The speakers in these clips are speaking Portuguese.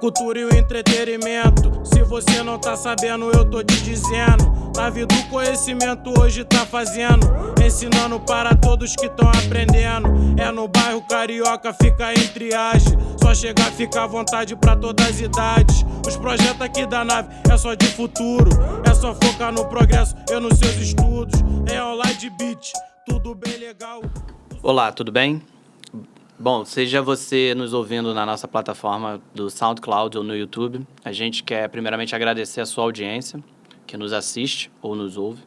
cultura e o entretenimento. Se você não tá sabendo, eu tô te dizendo. Nave do conhecimento hoje tá fazendo, ensinando para todos que tão aprendendo. É no bairro carioca, fica em triagem. Só chegar, fica à vontade pra todas as idades. Os projetos aqui da nave é só de futuro. É só focar no progresso e nos seus estudos. É online de beat, tudo bem legal. Olá, tudo bem? Bom, seja você nos ouvindo na nossa plataforma do SoundCloud ou no YouTube, a gente quer primeiramente agradecer a sua audiência, que nos assiste ou nos ouve.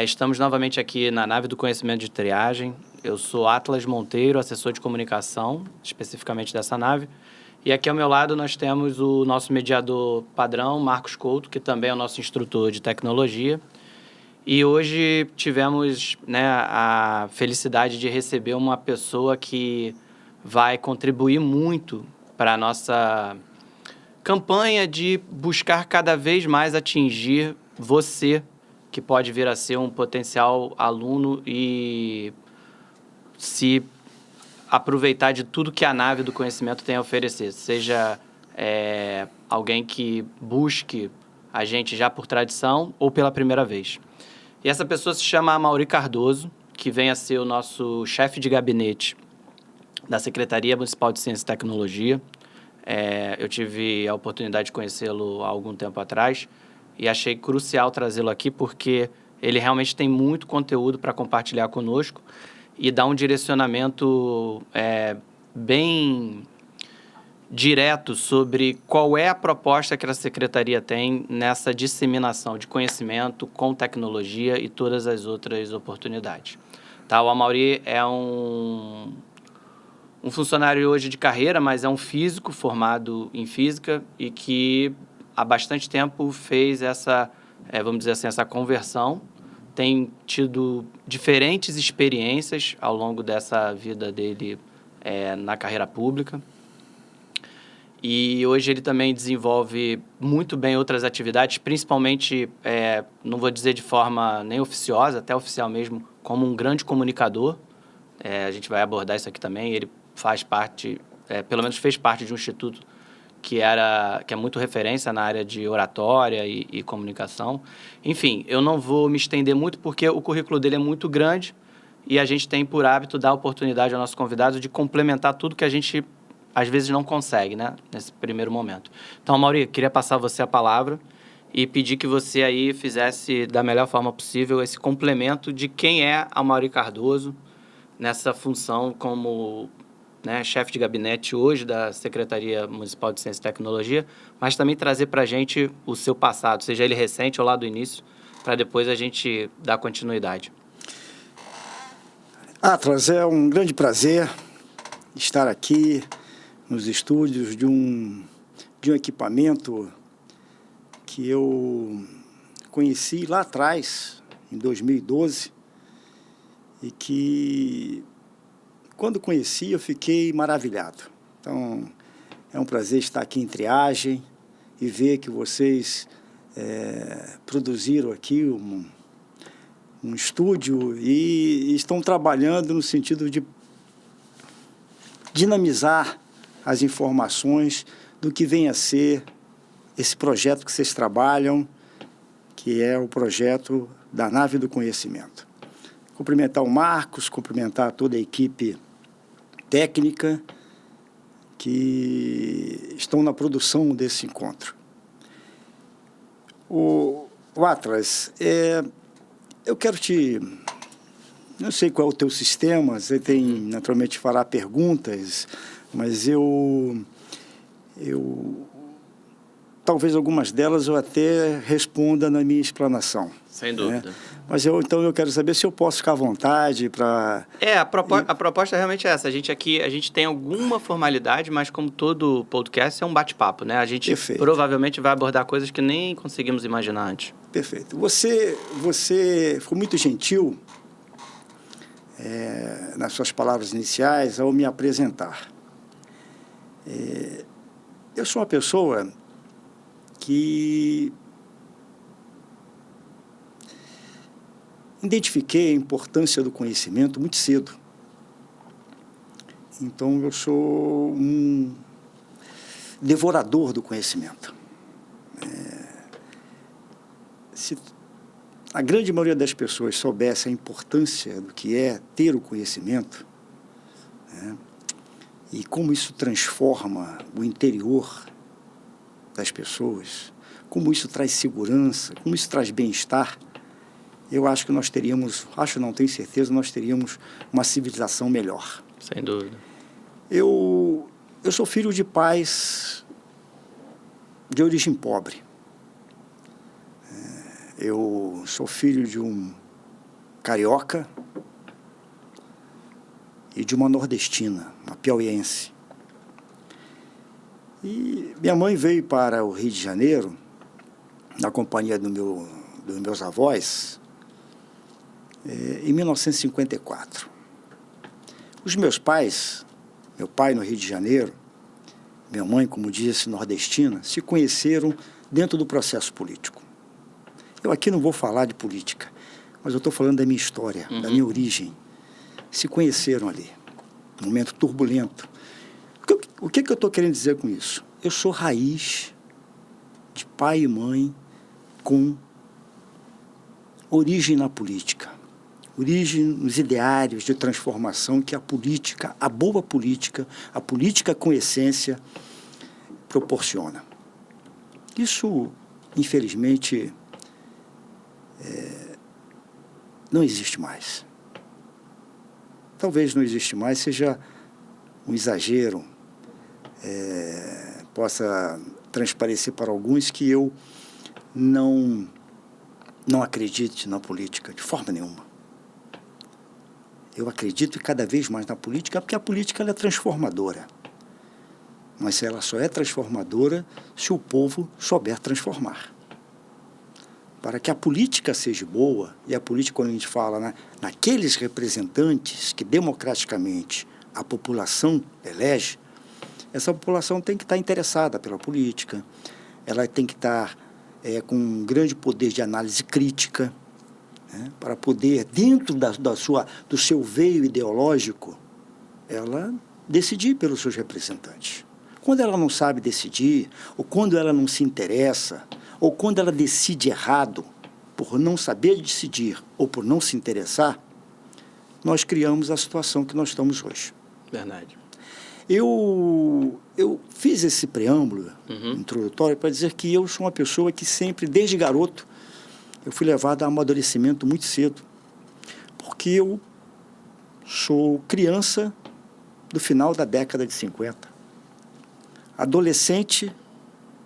Estamos novamente aqui na Nave do Conhecimento de Triagem. Eu sou Atlas Monteiro, assessor de comunicação, especificamente dessa nave. E aqui ao meu lado nós temos o nosso mediador padrão, Marcos Couto, que também é o nosso instrutor de tecnologia. E hoje tivemos, a felicidade de receber uma pessoa que vai contribuir muito para a nossa campanha de buscar cada vez mais atingir você, que pode vir a ser um potencial aluno e se aproveitar de tudo que a nave do conhecimento tem a oferecer. Seja alguém que busque a gente já por tradição ou pela primeira vez. E essa pessoa se chama Amaury Cardoso, que vem a ser o nosso chefe de gabinete da Secretaria Municipal de Ciência e Tecnologia. Eu tive a oportunidade de conhecê-lo há algum tempo atrás e achei crucial trazê-lo aqui porque ele realmente tem muito conteúdo para compartilhar conosco e dá um direcionamento bem direto sobre qual é a proposta que a Secretaria tem nessa disseminação de conhecimento com tecnologia e todas as outras oportunidades. Tá? O Amaury é um funcionário hoje de carreira, mas é um físico formado em física e que há bastante tempo fez essa conversão. Tem tido diferentes experiências ao longo dessa vida dele na carreira pública. E hoje ele também desenvolve muito bem outras atividades, principalmente, não vou dizer de forma nem oficiosa, até oficial mesmo, como um grande comunicador. A gente vai abordar isso aqui também. Ele faz parte, pelo menos fez parte de um instituto que é muito referência na área de oratória e comunicação. Enfim, eu não vou me estender muito porque o currículo dele é muito grande e a gente tem por hábito dar oportunidade ao nosso convidado de complementar tudo que a gente às vezes não consegue, nesse primeiro momento. Então, Amaury, queria passar a você a palavra e pedir que você aí fizesse da melhor forma possível esse complemento de quem é Amaury Cardoso nessa função como chefe de gabinete hoje da Secretaria Municipal de Ciência e Tecnologia, mas também trazer para a gente o seu passado, seja ele recente ou lá do início, para depois a gente dar continuidade. Atlas, é um grande prazer estar aqui nos estúdios de um equipamento que eu conheci lá atrás, em 2012, e que, quando conheci, eu fiquei maravilhado. Então, é um prazer estar aqui em Triagem e ver que vocês produziram aqui um estúdio e estão trabalhando no sentido de dinamizar as informações do que vem a ser esse projeto que vocês trabalham, que é o projeto da Nave do Conhecimento. Cumprimentar o Marcos, cumprimentar toda a equipe técnica que estão na produção desse encontro. O Atlas, eu quero não sei qual é o teu sistema, você tem naturalmente fará perguntas, mas eu talvez algumas delas eu até responda na minha explanação. Sem dúvida. Mas então eu quero saber se eu posso ficar à vontade para... A proposta realmente é essa. A gente tem alguma formalidade, mas como todo podcast é um bate-papo, A gente provavelmente vai abordar coisas que nem conseguimos imaginar antes. Perfeito. Você ficou muito gentil nas suas palavras iniciais ao me apresentar. Eu sou uma pessoa que identifiquei a importância do conhecimento muito cedo. Então, eu sou devorador do conhecimento. Se a grande maioria das pessoas soubesse a importância do que é ter o conhecimento, né, e como isso transforma o interior das pessoas, como isso traz segurança, como isso traz bem-estar, eu acho que nós teríamos, não tenho certeza, nós teríamos uma civilização melhor. Sem dúvida. Eu sou filho de pais de origem pobre. Eu sou filho de um carioca e de uma nordestina, uma piauiense. E minha mãe veio para o Rio de Janeiro, na companhia dos meus avós, em 1954. Os meus pais, meu pai no Rio de Janeiro, minha mãe, como disse, nordestina, se conheceram dentro do processo político. Eu aqui não vou falar de política, mas eu estou falando da minha história, da minha origem. Se conheceram ali, um momento turbulento. O que eu estou querendo dizer com isso? Eu sou raiz de pai e mãe com origem na política, origem nos ideários de transformação que a política, a boa política, a política com essência, proporciona. Isso, infelizmente, não existe mais. Talvez não existe mais, seja um exagero, possa transparecer para alguns que eu não acredite na política, de forma nenhuma. Eu acredito cada vez mais na política, porque a política ela é transformadora. Mas ela só é transformadora se o povo souber transformar. Para que a política seja boa, e a política, quando a gente fala naqueles representantes que democraticamente a população elege, essa população tem que estar interessada pela política, ela tem que estar com um grande poder de análise crítica, né, para poder, dentro do seu veio ideológico, ela decidir pelos seus representantes. Quando ela não sabe decidir, ou quando ela não se interessa, ou quando ela decide errado, por não saber decidir ou por não se interessar, nós criamos a situação que nós estamos hoje. Verdade. Eu fiz esse preâmbulo introdutório para dizer que eu sou uma pessoa que sempre, desde garoto, eu fui levado a amadurecimento muito cedo, porque eu sou criança do final da década de 50, adolescente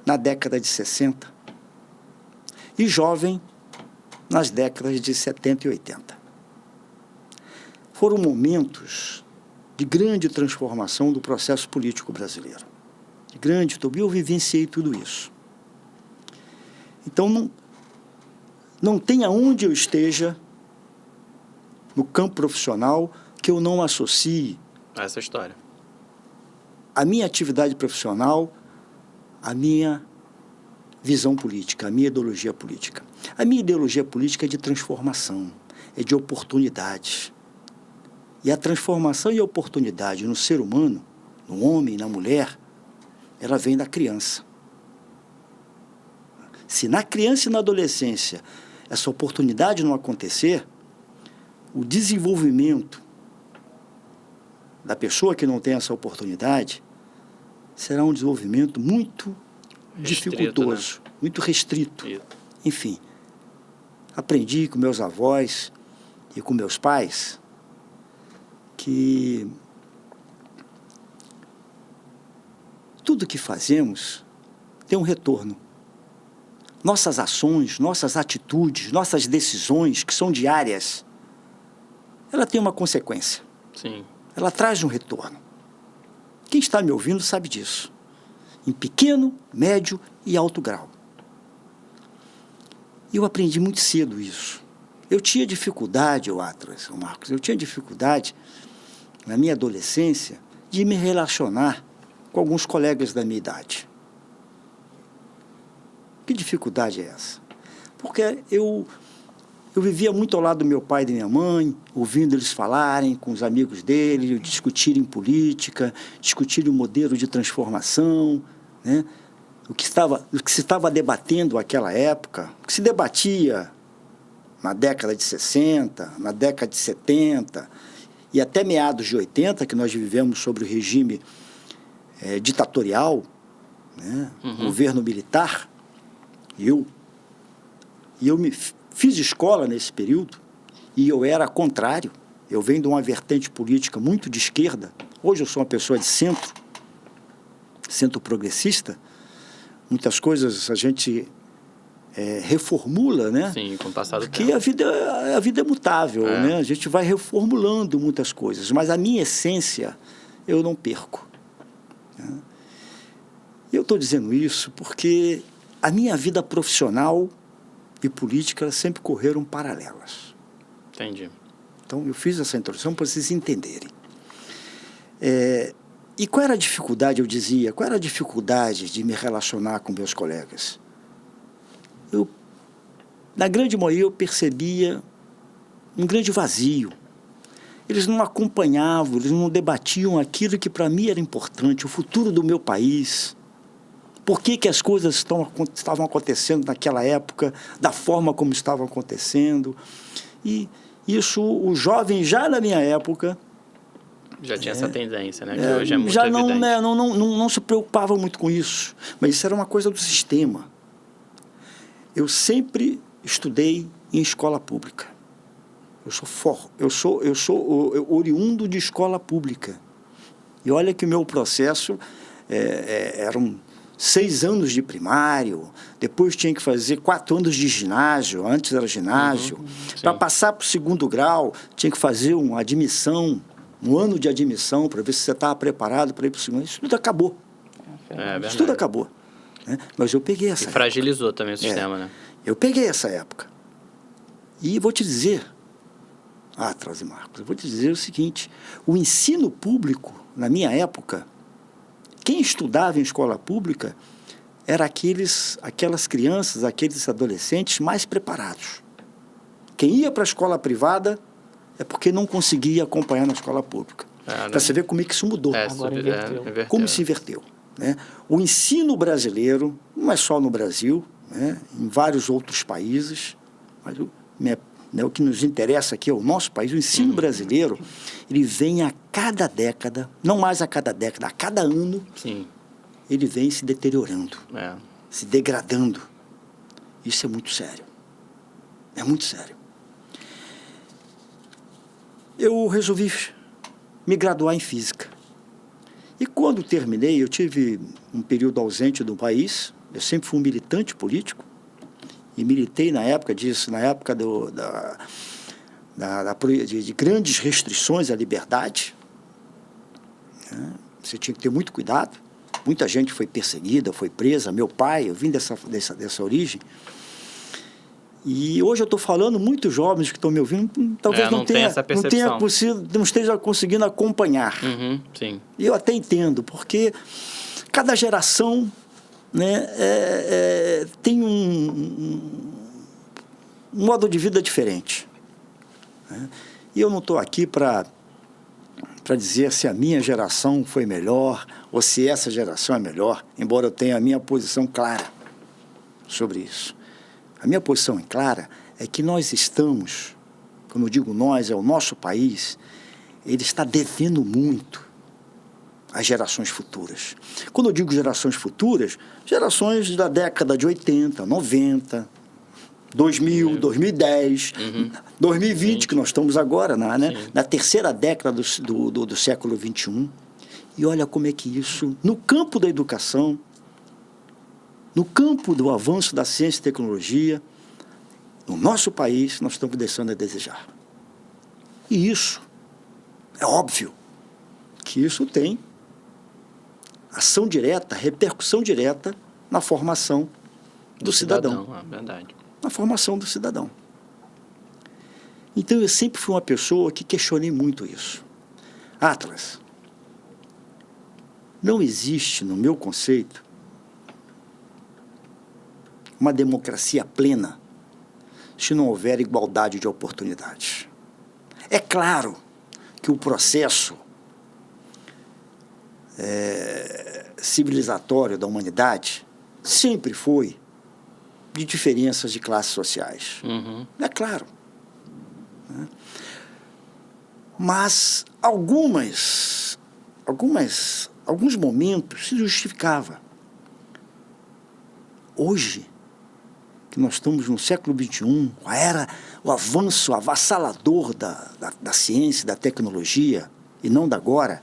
na década de 60 e jovem nas décadas de 70 e 80. Foram momentos de grande transformação do processo político brasileiro. De grande, eu vivenciei tudo isso. Então, não tem aonde eu esteja no campo profissional que eu não associe essa história. A minha atividade profissional, a minha visão política, a minha ideologia política. A minha ideologia política é de transformação, é de oportunidades. E a transformação e a oportunidade no ser humano, no homem, na mulher, ela vem da criança. Se na criança e na adolescência essa oportunidade não acontecer, o desenvolvimento da pessoa que não tem essa oportunidade será um desenvolvimento muito dificultoso, né? Muito restrito. Isso. Enfim, aprendi com meus avós e com meus pais que tudo que fazemos tem um retorno. Nossas ações, nossas atitudes, nossas decisões, que são diárias, ela tem uma consequência. Sim. Ela traz um retorno. Quem está me ouvindo sabe disso. Em pequeno, médio e alto grau. E eu aprendi muito cedo isso. Eu tinha dificuldade, Marcos, eu tinha dificuldade, na minha adolescência, de me relacionar com alguns colegas da minha idade. Que dificuldade é essa? Porque eu vivia muito ao lado do meu pai e da minha mãe, ouvindo eles falarem com os amigos deles, discutirem política, discutirem o modelo de transformação, né? O que se estava debatendo naquela época, o que se debatia na década de 60, na década de 70 e até meados de 80, que nós vivemos sobre o regime ditatorial, né? Governo militar. E eu fiz escola nesse período e eu era contrário. Eu venho de uma vertente política muito de esquerda. Hoje eu sou uma pessoa de centro progressista. Muitas coisas a gente reformula, né? Sim, com o passar do Porque tempo. a vida é mutável, né? A gente vai reformulando muitas coisas, mas a minha essência eu não perco. Né? Eu estou dizendo isso porque a minha vida profissional e política sempre correram paralelas. Entendi. Então, eu fiz essa introdução para vocês entenderem. E qual era a dificuldade, eu dizia, qual era a dificuldade de me relacionar com meus colegas? Na grande maioria, eu percebia um grande vazio. Eles não acompanhavam, eles não debatiam aquilo que para mim era importante, o futuro do meu país. Por que as coisas estavam acontecendo naquela época, da forma como estavam acontecendo. E isso, o jovem, já na minha época... Já tinha essa tendência, né? Que hoje é muito já evidente. não se preocupava muito com isso. Mas isso era uma coisa do sistema. Eu sempre estudei em escola pública. Eu sou oriundo de escola pública. E olha que o meu processo eram 6 anos de primário, depois tinha que fazer 4 anos de ginásio, antes era ginásio. Para passar para o 2º grau, tinha que fazer uma admissão, um ano de admissão, para ver se você estava preparado para ir para o 2º. Isso tudo acabou. Isso tudo acabou. Né? Mas eu peguei essa época. Fragilizou também o sistema, né? Eu peguei essa época. E vou te dizer, Atlas e Marcos, eu vou te dizer o seguinte, o ensino público, na minha época, quem estudava em escola pública era aquelas crianças, aqueles adolescentes mais preparados. Quem ia para a escola privada é porque não conseguia acompanhar na escola pública. Para você ver como é que isso mudou. Agora inverteu. Como se inverteu. Né? O ensino brasileiro, não é só no Brasil, né? Em vários outros países, mas o que nos interessa aqui é o nosso país, o ensino brasileiro, ele vem a cada década, não mais a cada década, a cada ano, Sim. ele vem se deteriorando, se degradando. Isso é muito sério. É muito sério. Eu resolvi me graduar em física. E quando terminei, eu tive um período ausente do país, eu sempre fui um militante político, e militei na época disso, na época de grandes restrições à liberdade. Você tinha que ter muito cuidado. Muita gente foi perseguida, foi presa. Meu pai, eu vim dessa origem. E hoje eu estou falando, muitos jovens que estão me ouvindo, talvez não esteja conseguindo acompanhar. Sim. E eu até entendo, porque cada geração, né, tem um modo de vida diferente. Né? E eu não estou aqui para dizer se a minha geração foi melhor ou se essa geração é melhor, embora eu tenha a minha posição clara sobre isso. A minha posição clara é que nós estamos, quando eu digo nós, é o nosso país, ele está devendo muito às gerações futuras. Quando eu digo gerações futuras, gerações da década de 80, 90, 2000, 2010, 2020, sim, que nós estamos agora, na terceira década do século XXI. E olha como é que isso, no campo da educação, no campo do avanço da ciência e tecnologia, no nosso país, nós estamos deixando a desejar. E isso, é óbvio que isso tem ação direta, repercussão direta na formação do cidadão. É verdade. Na formação do cidadão. Então, eu sempre fui uma pessoa que questionei muito isso. Atlas, não existe, no meu conceito, uma democracia plena se não houver igualdade de oportunidades. É claro que o processo civilizatório da humanidade sempre foi de diferenças de classes sociais. Uhum. É claro. Né? Mas alguns momentos se justificava. Hoje, que nós estamos no século XXI, o avanço avassalador da ciência, da tecnologia, e não da agora,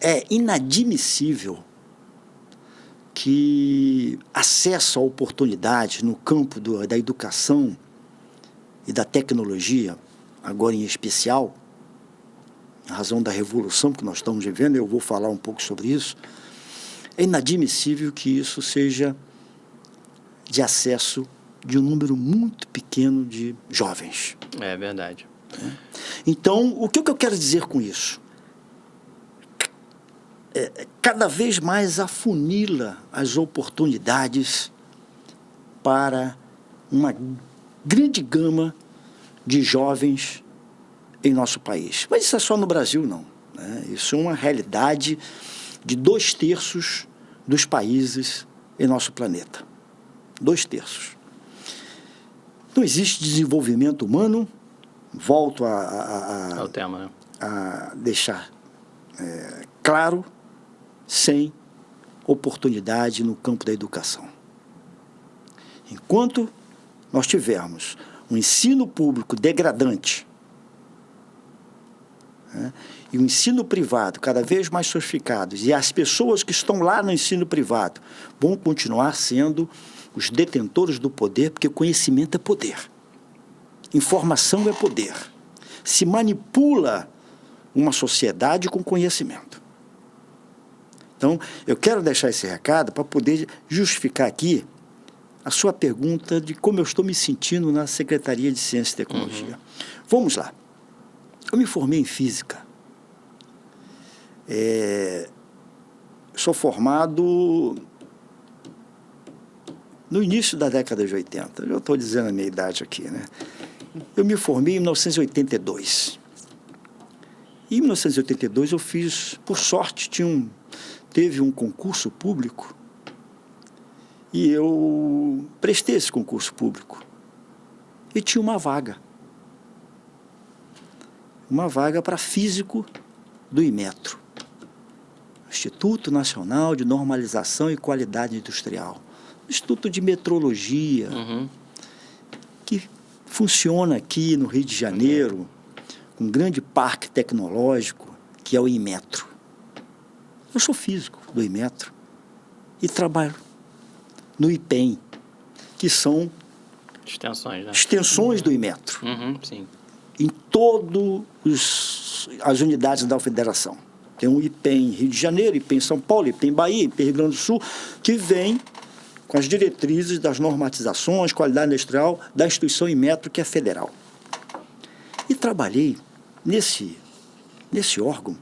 é inadmissível que acesso a oportunidades no campo da educação e da tecnologia, agora em especial, em razão da revolução que nós estamos vivendo, eu vou falar um pouco sobre isso, é inadmissível que isso seja de acesso de um número muito pequeno de jovens. É verdade. Então, o que eu quero dizer com isso? Cada vez mais afunila as oportunidades para uma grande gama de jovens em nosso país. Mas isso é só no Brasil, não. Né? Isso é uma realidade de 2/3 dos países em nosso planeta. 2/3. Não existe desenvolvimento humano, volto ao tema, né? A deixar claro, sem oportunidade no campo da educação. Enquanto nós tivermos um ensino público degradante, né, e o ensino privado cada vez mais sofisticado, e as pessoas que estão lá no ensino privado vão continuar sendo os detentores do poder, porque conhecimento é poder. Informação é poder. Se manipula uma sociedade com conhecimento. Então, eu quero deixar esse recado para poder justificar aqui a sua pergunta de como eu estou me sentindo na Secretaria de Ciência e Tecnologia. Uhum. Vamos lá. Eu me formei em Física. Sou formado no início da década de 80. Eu estou dizendo a minha idade aqui, né? Eu me formei em 1982. Em 1982 eu fiz, por sorte, teve um concurso público e eu prestei esse concurso público. E tinha uma vaga para físico do Inmetro, Instituto Nacional de Normalização e Qualidade Industrial, Instituto de Metrologia, que funciona aqui no Rio de Janeiro, um grande parque tecnológico, que é o Inmetro. Eu sou físico do Inmetro e trabalho no IPEM, que são extensões, né? Extensões do Inmetro. Sim. Em todas as unidades da federação. Tem um IPEM Rio de Janeiro, IPEM São Paulo, IPEM Bahia, IPEM Rio Grande do Sul, que vem com as diretrizes das normatizações, qualidade industrial da instituição Inmetro, que é federal. E trabalhei nesse órgão.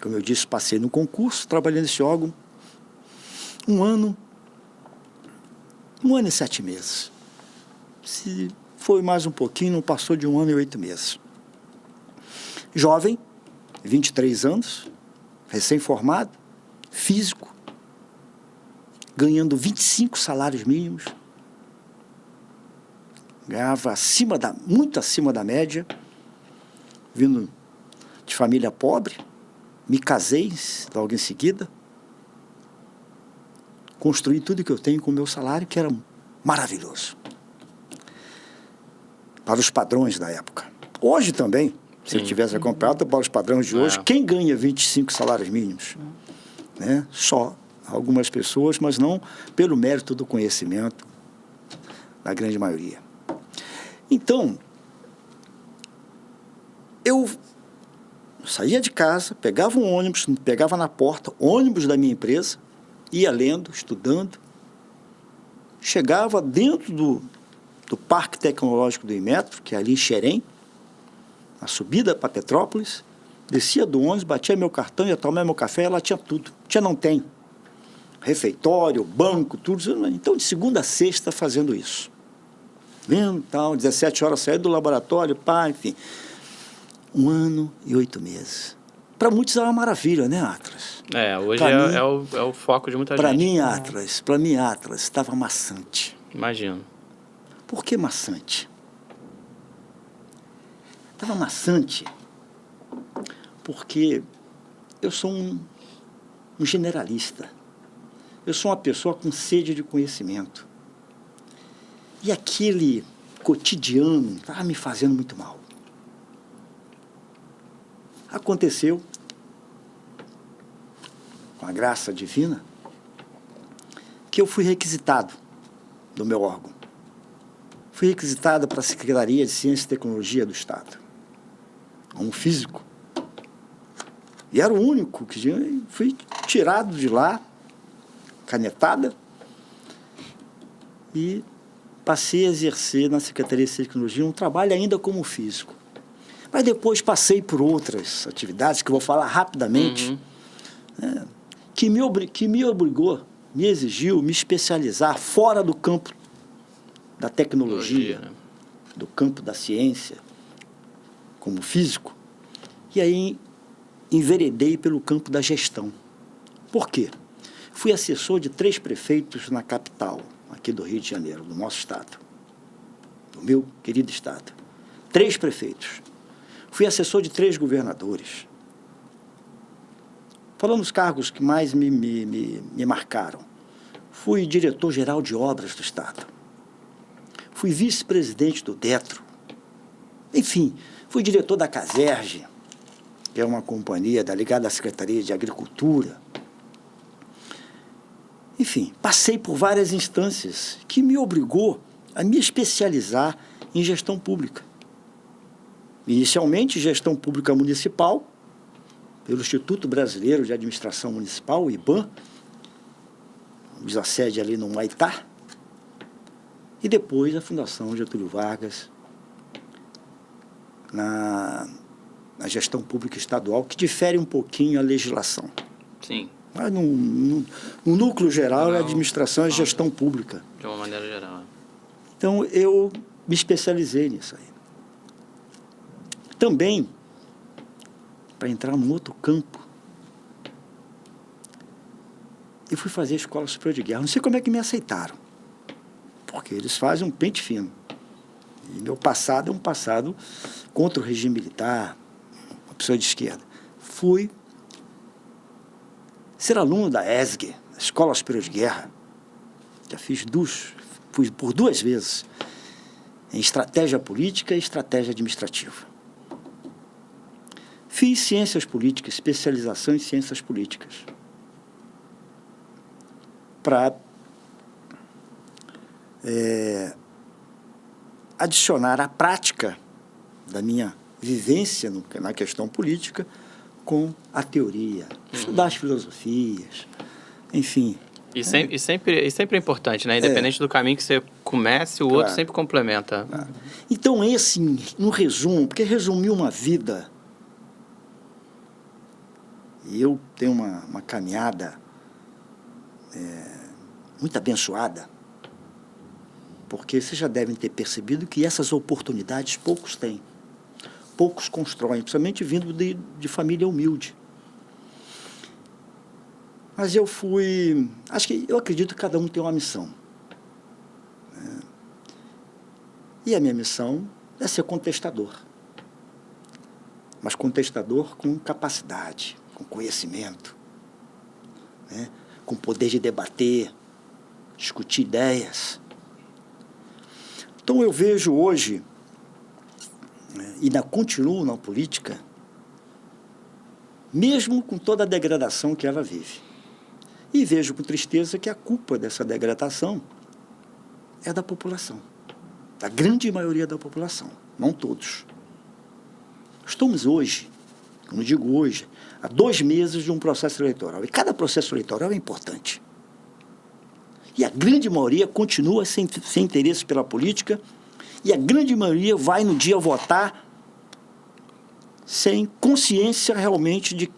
Como eu disse, passei no concurso, trabalhei nesse órgão 1 ano e 7 meses. Se foi mais um pouquinho, não passou de 1 ano e 8 meses. Jovem, 23 anos, recém-formado, físico, ganhando 25 salários mínimos, ganhava muito acima da média, vindo de família pobre, me casei logo em seguida, construí tudo que eu tenho com o meu salário, que era maravilhoso, para os padrões da época. Hoje também, se eu tivesse acompanhado para os padrões de hoje, quem ganha 25 salários mínimos? Né? Só algumas pessoas, mas não pelo mérito do conhecimento da grande maioria. Então, eu saía de casa, pegava um ônibus, pegava na porta, ônibus da minha empresa, ia lendo, estudando, chegava dentro do Parque Tecnológico do Inmetro, que é ali em Xerém, na subida para Petrópolis, descia do ônibus, batia meu cartão, ia tomar meu café, ela tinha tudo. Não tem. Refeitório, banco, tudo. Então, de segunda a sexta, fazendo isso. Vendo, tal, 17 horas, saí do laboratório, enfim. 1 ano e 8 meses. Para muitos é uma maravilha, né, Atlas? Hoje é o foco de muita gente. Para mim, Atlas, estava maçante. Imagino. Por que maçante? Estava maçante porque eu sou um generalista. Eu sou uma pessoa com sede de conhecimento. E aquele cotidiano estava me fazendo muito mal. Aconteceu, com a graça divina, que eu fui requisitado do meu órgão. Fui requisitado para a Secretaria de Ciência e Tecnologia do Estado, como físico. E era o único que tinha. Fui tirado de lá, canetada, e passei a exercer na Secretaria de Ciência e Tecnologia um trabalho ainda como físico. Mas depois passei por outras atividades, que eu vou falar rapidamente, que me obrigou, me exigiu me especializar fora do campo da tecnologia, do campo da ciência, como físico. E aí enveredei pelo campo da gestão. Por quê? Fui assessor de 3 prefeitos na capital, aqui do Rio de Janeiro, do nosso estado, do meu querido estado. 3 prefeitos. Fui assessor de 3 governadores. Falando dos cargos que mais me marcaram. Fui diretor-geral de obras do estado. Fui vice-presidente do DETRO. Enfim, fui diretor da Caserge, que é uma companhia ligada à Secretaria de Agricultura. Enfim, passei por várias instâncias que me obrigou a me especializar em gestão pública. Inicialmente, gestão pública municipal, pelo Instituto Brasileiro de Administração Municipal, o IBAM, a sede ali no Humaitá, e depois a Fundação Getúlio Vargas, na gestão pública estadual, que difere um pouquinho a legislação. Sim. Mas no núcleo geral, a administração é gestão pública. De uma maneira geral. Então, eu me especializei nisso aí. Também, para entrar num outro campo, eu fui fazer a Escola Superior de Guerra. Não sei como é que me aceitaram, porque eles fazem um pente fino. E meu passado é um passado contra o regime militar, uma pessoa de esquerda. Fui ser aluno da ESG, a Escola Superior de Guerra. Já fui por 2 vezes, em estratégia política e estratégia administrativa. Fiz ciências políticas, especialização em ciências políticas, para adicionar a prática da minha vivência na questão política com a teoria, estudar as filosofias, enfim. E sempre é importante, né? Independente do caminho que você comece, o outro sempre complementa. Então, no resumo, porque resumir uma vida, e eu tenho uma caminhada muito abençoada, porque vocês já devem ter percebido que essas oportunidades poucos têm. Poucos constroem, principalmente vindo de família humilde. Mas eu acredito que cada um tem uma missão. E a minha missão é ser contestador. Mas contestador com capacidade, com conhecimento, com poder de debater, discutir ideias. Então eu vejo hoje, e ainda continuo na política, mesmo com toda a degradação que ela vive. E vejo com tristeza que a culpa dessa degradação é da população, da grande maioria da população, não todos. Estamos hoje, como digo hoje, há 2 meses de um processo eleitoral, e cada processo eleitoral é importante. E a grande maioria continua sem interesse pela política, e a grande maioria vai no dia votar sem consciência realmente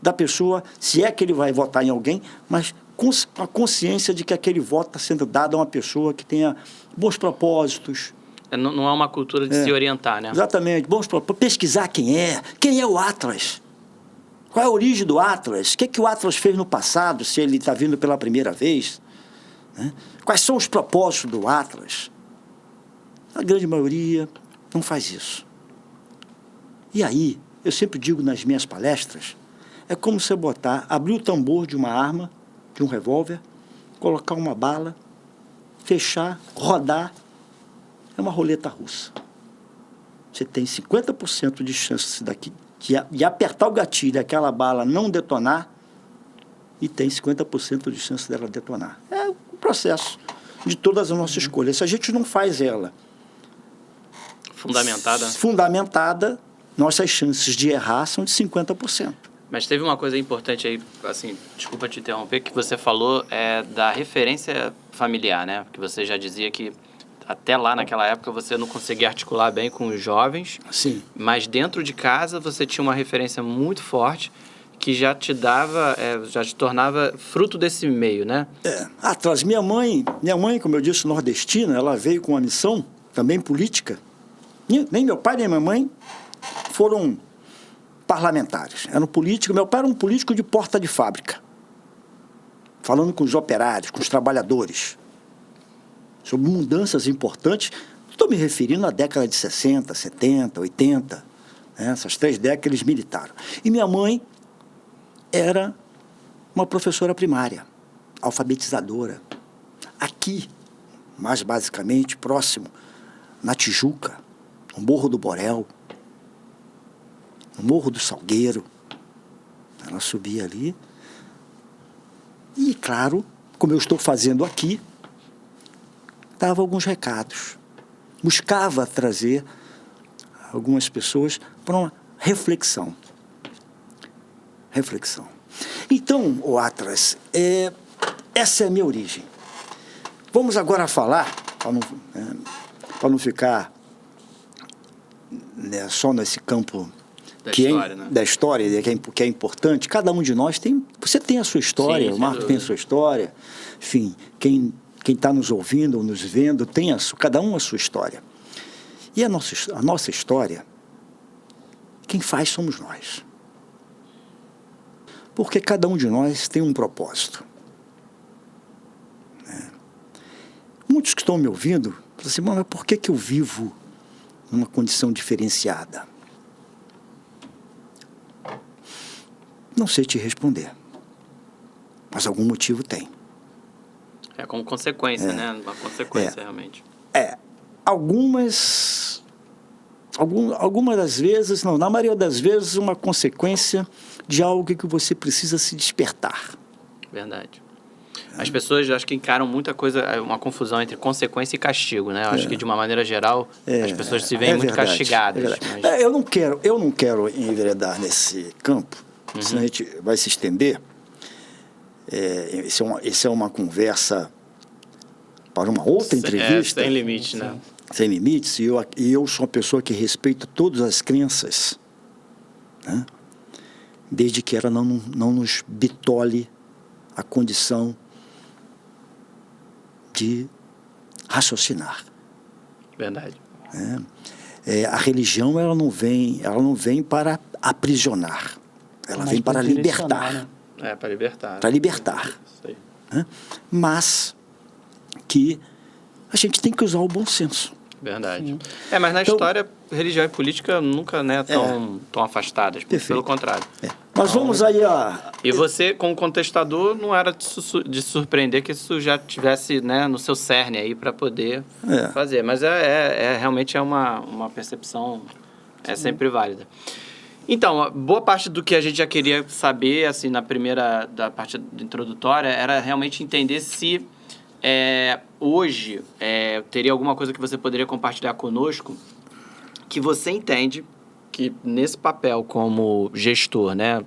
da pessoa, se é que ele vai votar em alguém, mas com a consciência de que aquele voto está sendo dado a uma pessoa que tenha bons propósitos. Não é uma cultura de se orientar, né? Exatamente, bons propósitos, pesquisar quem é o Atlas. Qual é a origem do Atlas? O que o Atlas fez no passado, se ele está vindo pela primeira vez? Né? Quais são os propósitos do Atlas? A grande maioria não faz isso. E aí, eu sempre digo nas minhas palestras, é como você abrir o tambor de uma arma, de um revólver, colocar uma bala, fechar, rodar. É uma roleta russa. Você tem 50% de chance de apertar o gatilho e aquela bala não detonar, e tem 50% de chance dela detonar. É o processo de todas as nossas escolhas. Se a gente não faz ela fundamentada, nossas chances de errar são de 50%. Mas teve uma coisa importante aí, assim, desculpa te interromper, que você falou da referência familiar, né? Porque você já dizia que até lá naquela época você não conseguia articular bem com os jovens. Sim. Mas dentro de casa você tinha uma referência muito forte que já te dava, já te tornava fruto desse meio, né? Atrás, minha mãe, como eu disse, nordestina, ela veio com uma missão também política. Nem meu pai nem minha mãe foram parlamentares, eram políticos. Meu pai era um político de porta de fábrica, falando com os operários, com os trabalhadores, sobre mudanças importantes. Estou me referindo à década de 60, 70, 80, né? Essas 3 décadas eles militaram. E minha mãe era uma professora primária, alfabetizadora, aqui, mais basicamente, próximo, na Tijuca, no Morro do Borel, no Morro do Salgueiro. Ela subia ali e, claro, como eu estou fazendo aqui, dava alguns recados. Buscava trazer algumas pessoas para uma reflexão. Então, o Atlas, essa é a minha origem. Vamos agora falar, para não ficar só nesse campo da história, que é importante. Cada um de nós você tem a sua história, sim, o Marco tem a sua história, enfim, quem está nos ouvindo ou nos vendo tem cada um a sua história. E a nossa história, quem faz somos nós. Porque cada um de nós tem um propósito. Muitos que estão me ouvindo falam assim, mas por que eu vivo numa condição diferenciada? Não sei te responder, mas algum motivo tem. É como consequência, né? Uma consequência, realmente. Algumas das vezes, não, na maioria das vezes, uma consequência de algo que você precisa se despertar. Verdade. As pessoas, acho que encaram muita coisa, uma confusão entre consequência e castigo, né? Eu acho que, de uma maneira geral, as pessoas se veem muito castigadas. Mas... Eu não quero enveredar nesse campo, senão a gente vai se estender. Isso é uma conversa para uma outra entrevista. Sem limite, né? Sem limites. E eu sou uma pessoa que respeita todas as crenças, né? Desde que ela não nos bitole a condição de raciocinar. Verdade. A religião ela não vem para aprisionar, ela vem para libertar. Né? Para libertar. Para libertar. Isso aí. Mas que a gente tem que usar o bom senso. Verdade. Mas na história, religião e política nunca, né, tão afastadas. Perfeito. Pelo contrário. Mas vamos aí E você, como contestador, não era de surpreender que isso já tivesse, né, no seu cerne aí para poder fazer. Mas realmente é uma percepção sempre válida. Então, boa parte do que a gente já queria saber, assim, da parte introdutória, era realmente entender se hoje teria alguma coisa que você poderia compartilhar conosco que você entende que nesse papel como gestor, né,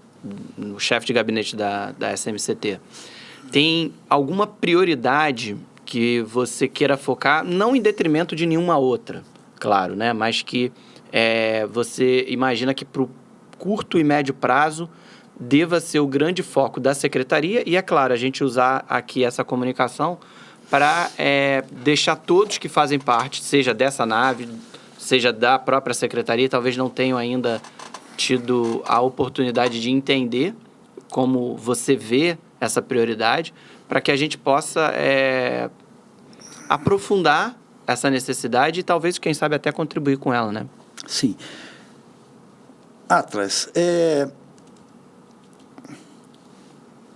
o chefe de gabinete da SMCT, tem alguma prioridade que você queira focar, não em detrimento de nenhuma outra, claro, né, mas que você imagina que para o curto e médio prazo deva ser o grande foco da secretaria e, é claro, a gente usar aqui essa comunicação para deixar todos que fazem parte, seja dessa nave, seja da própria secretaria, talvez não tenham ainda tido a oportunidade de entender como você vê essa prioridade, para que a gente possa aprofundar essa necessidade e talvez, quem sabe, até contribuir com ela, né? Sim. Atlas,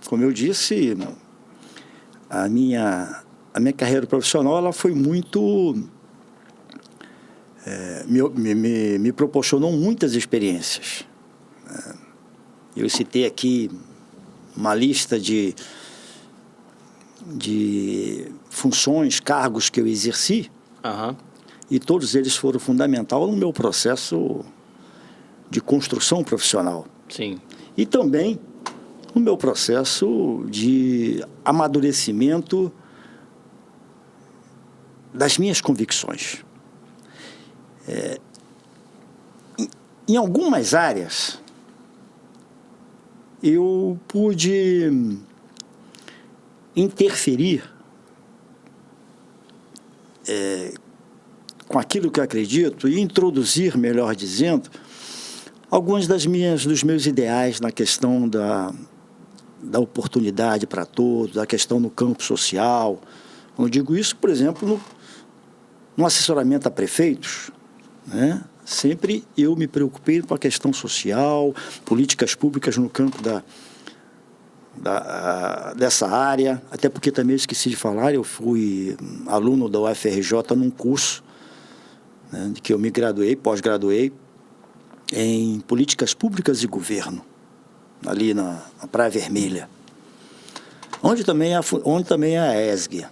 como eu disse, a minha carreira profissional ela foi muito... me proporcionou muitas experiências. Eu citei aqui uma lista de funções, cargos que eu exerci, e todos eles foram fundamentais no meu processo de construção profissional. Sim. E também no meu processo de amadurecimento das minhas convicções. Em algumas áreas, eu pude interferir com aquilo que eu acredito e introduzir, melhor dizendo, alguns dos meus ideais na questão da oportunidade para todos, da questão no campo social. Eu digo isso, por exemplo, no assessoramento a prefeitos, né? Sempre eu me preocupei com a questão social, políticas públicas no campo dessa área, até porque também eu esqueci de falar, eu fui aluno da UFRJ num curso, né, de que eu me graduei, pós-graduei, em políticas públicas e governo, ali na Praia Vermelha, onde também é a ESG.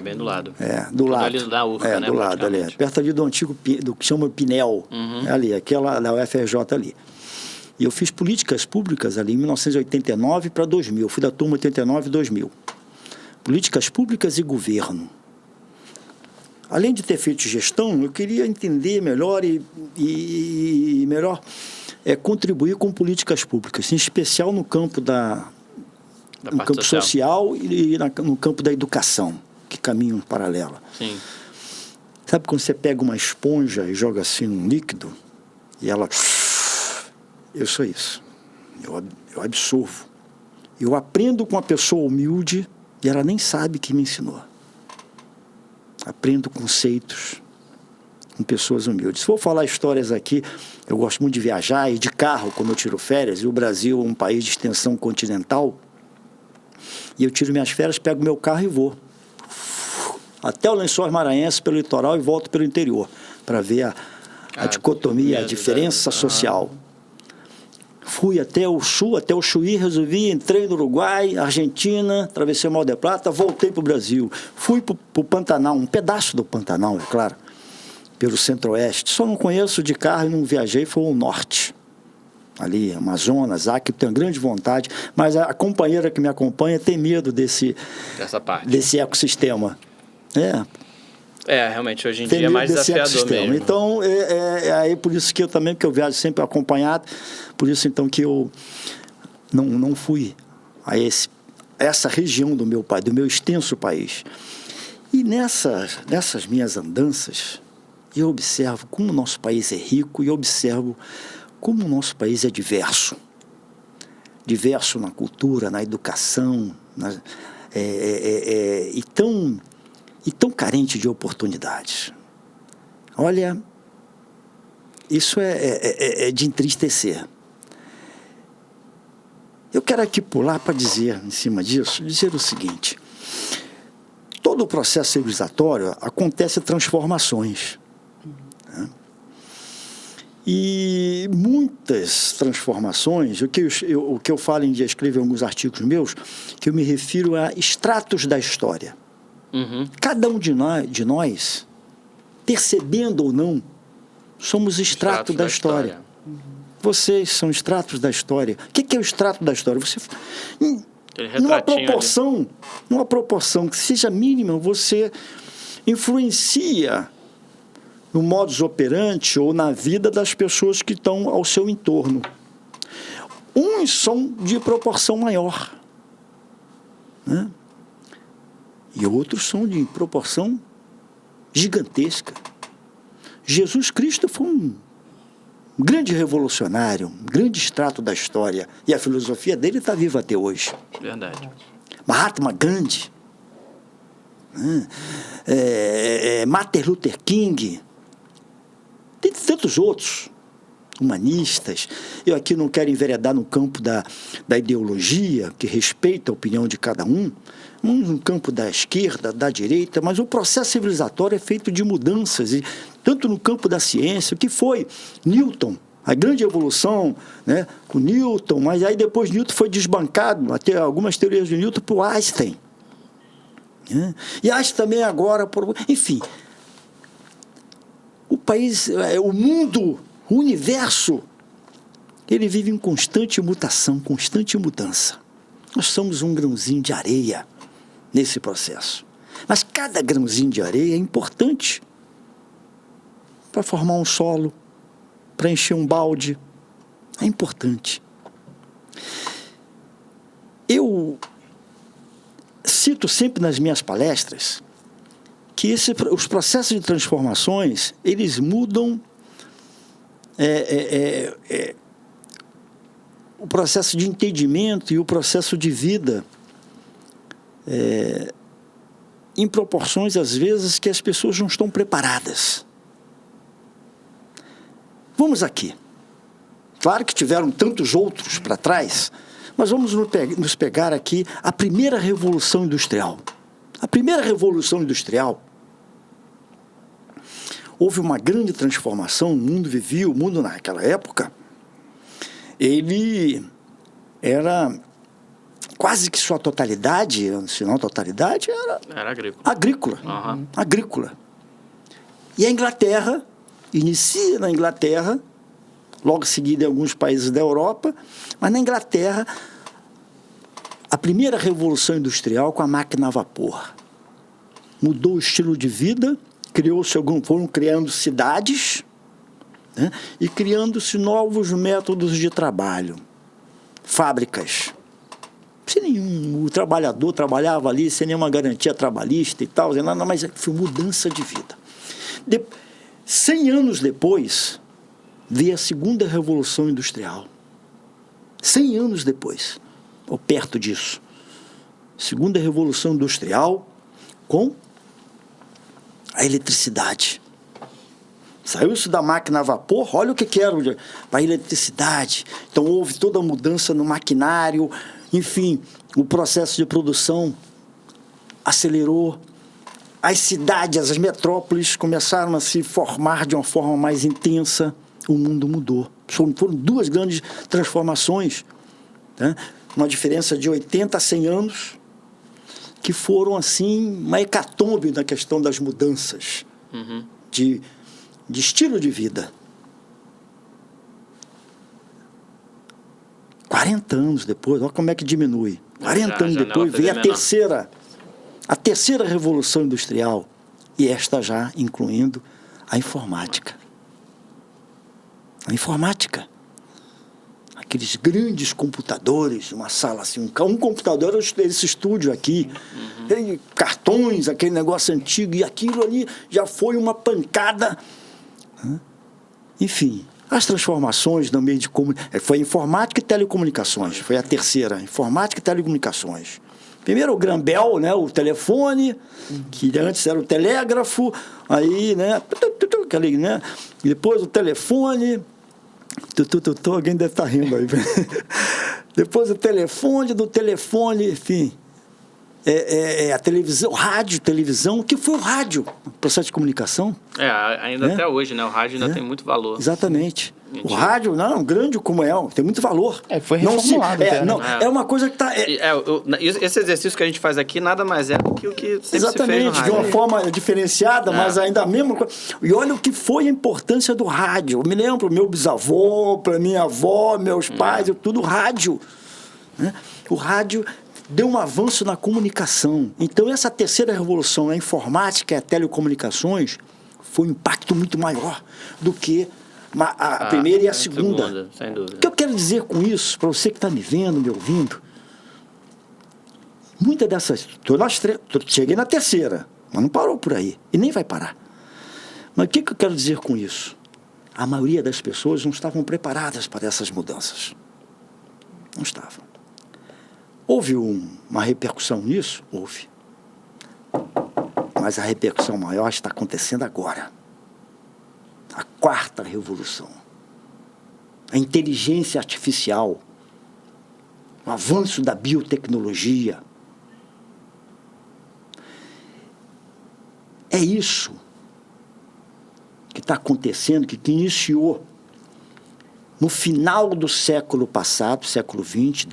Bem do lado. Do lado. Ali da UFRA, né? Do lado, ali. Perto ali do antigo, do que chama Pinel, ali, aquela da UFRJ ali. E eu fiz políticas públicas ali em 1989 para 2000. Fui da turma 89 e 2000. Políticas públicas e governo. Além de ter feito gestão, eu queria entender melhor e melhor contribuir com políticas públicas, em especial no campo no campo social e no campo da educação, que caminham paralelo. Sim. Sabe quando você pega uma esponja e joga assim num líquido e ela... Eu sou isso. Eu absorvo. Eu aprendo com uma pessoa humilde e ela nem sabe que me ensinou. Aprendo conceitos com pessoas humildes. Se for falar histórias aqui, eu gosto muito de viajar e de carro quando eu tiro férias. E o Brasil é um país de extensão continental. E eu tiro minhas férias, pego meu carro e vou até o Lençóis Maranhenses pelo litoral e volto pelo interior para ver a dicotomia, a diferença social. Fui até o Sul, até o Chuí, resolvi, entrei no Uruguai, Argentina, atravessei o Mar del Plata, voltei para o Brasil. Fui para o Pantanal, um pedaço do Pantanal, é claro, pelo Centro-Oeste. Só não conheço de carro e não viajei, foi o Norte. Ali, Amazonas, Acre, tenho grande vontade, mas a companheira que me acompanha tem medo desse ecossistema. Realmente, hoje em dia é mais desafiador mesmo. Então, aí por isso que eu também, porque eu viajo sempre acompanhado, por isso então que eu não fui a essa região do meu extenso país. E nessas minhas andanças, eu observo como o nosso país é rico e observo como o nosso país é diverso. Diverso na cultura, na educação, e tão carente de oportunidades. Olha, isso é de entristecer. Eu quero aqui pular para dizer, em cima disso, dizer o seguinte: todo o processo civilizatório acontece transformações. Né? E muitas transformações, o que eu falo em dia, escrevo em alguns artigos meus, que eu me refiro a estratos da história. Cada um de nós, percebendo ou não, somos extrato da história. Vocês são extratos da história. O que é o extrato da história? Você, numa proporção que seja mínima, você influencia no modus operandi ou na vida das pessoas que estão ao seu entorno. Uns são de proporção maior, né? E outros são de proporção gigantesca. Jesus Cristo foi um grande revolucionário, um grande extrato da história. E a filosofia dele está viva até hoje. Verdade. Mahatma Gandhi, Martin Luther King, tem tantos outros humanistas. Eu aqui não quero enveredar no campo da ideologia, que respeita a opinião de cada um, no campo da esquerda, da direita, mas o processo civilizatório é feito de mudanças, e tanto no campo da ciência, que foi Newton, a grande evolução, né, com Newton, mas aí depois Newton foi desbancado, até algumas teorias de Newton, por Einstein. Né? E Einstein também agora, enfim, o país, o mundo, o universo, ele vive em constante mutação, constante mudança. Nós somos um grãozinho de areia nesse processo. Mas cada grãozinho de areia é importante para formar um solo, para encher um balde. É importante. Eu cito sempre nas minhas palestras que os processos de transformações, eles mudam o processo de entendimento e o processo de vida em proporções, às vezes, que as pessoas não estão preparadas. Vamos aqui. Claro que tiveram tantos outros para trás, mas vamos nos pegar aqui a primeira Revolução Industrial. A primeira Revolução Industrial, houve uma grande transformação, o mundo vivia, o mundo naquela época, ele era quase que sua totalidade, se não totalidade, era agrícola. Agrícola. Uhum. Agrícola. E a Inglaterra, inicia na Inglaterra, logo seguida em alguns países da Europa, mas na Inglaterra, a primeira Revolução Industrial com a máquina a vapor. Mudou o estilo de vida, foram criando cidades, né, e criando-se novos métodos de trabalho, fábricas. Sem nenhum, o trabalhador trabalhava ali sem nenhuma garantia trabalhista e tal, mas foi mudança de vida. 100 anos depois, veio a segunda Revolução Industrial. 100 anos depois, ou perto disso. Segunda Revolução Industrial com a eletricidade. Saiu isso da máquina a vapor, olha o que era para a eletricidade. Então houve toda a mudança no maquinário, enfim, o processo de produção acelerou. As cidades, as metrópoles começaram a se formar de uma forma mais intensa. O mundo mudou. Foram duas grandes transformações, né? Uma diferença de 80 a 100 anos, que foram, assim, uma hecatombe na questão das mudanças de estilo de vida. 40 anos depois, olha como é que diminui. 40 anos depois veio a terceira Revolução Industrial, e esta já incluindo a informática. A informática. Aqueles grandes computadores, uma sala assim, um computador, esse estúdio aqui, cartões, aquele negócio antigo, e aquilo ali já foi uma pancada. Enfim, as transformações no meio de comunicação. Foi informática e telecomunicações, foi a terceira, informática e telecomunicações. Primeiro o Graham Bell, né, o telefone, que antes era o telégrafo, aí, né, aquele, né, depois o telefone, alguém deve estar rindo aí. Depois o telefone, do telefone, enfim, a televisão, rádio, televisão, o que foi o rádio? O processo de comunicação. Ainda até hoje, né? O rádio ainda tem muito valor. Exatamente. O rádio, não, grande como tem muito valor. Foi reformulado. É uma coisa que está... Esse exercício que a gente faz aqui nada mais é do que o que sempre exatamente, se fez no rádio. De uma forma diferenciada, mas ainda a mesma coisa. E olha o que foi a importância do rádio. Eu me lembro, meu bisavô, para minha avó, meus pais, tudo rádio. Né? O rádio deu um avanço na comunicação. Então, essa terceira revolução, a informática e a telecomunicações, foi um impacto muito maior do que a primeira e a segunda. Sem dúvida. O que eu quero dizer com isso, para você que está me vendo, me ouvindo, muitas dessas... Cheguei na terceira, mas não parou por aí. E nem vai parar. Mas o que eu quero dizer com isso? a maioria das pessoas não estavam preparadas para essas mudanças. Não estavam. Houve uma repercussão nisso? Houve. Mas a repercussão maior está acontecendo agora. A quarta revolução. A inteligência artificial. O avanço da biotecnologia. É isso que está acontecendo, que iniciou no final do século passado, século XX,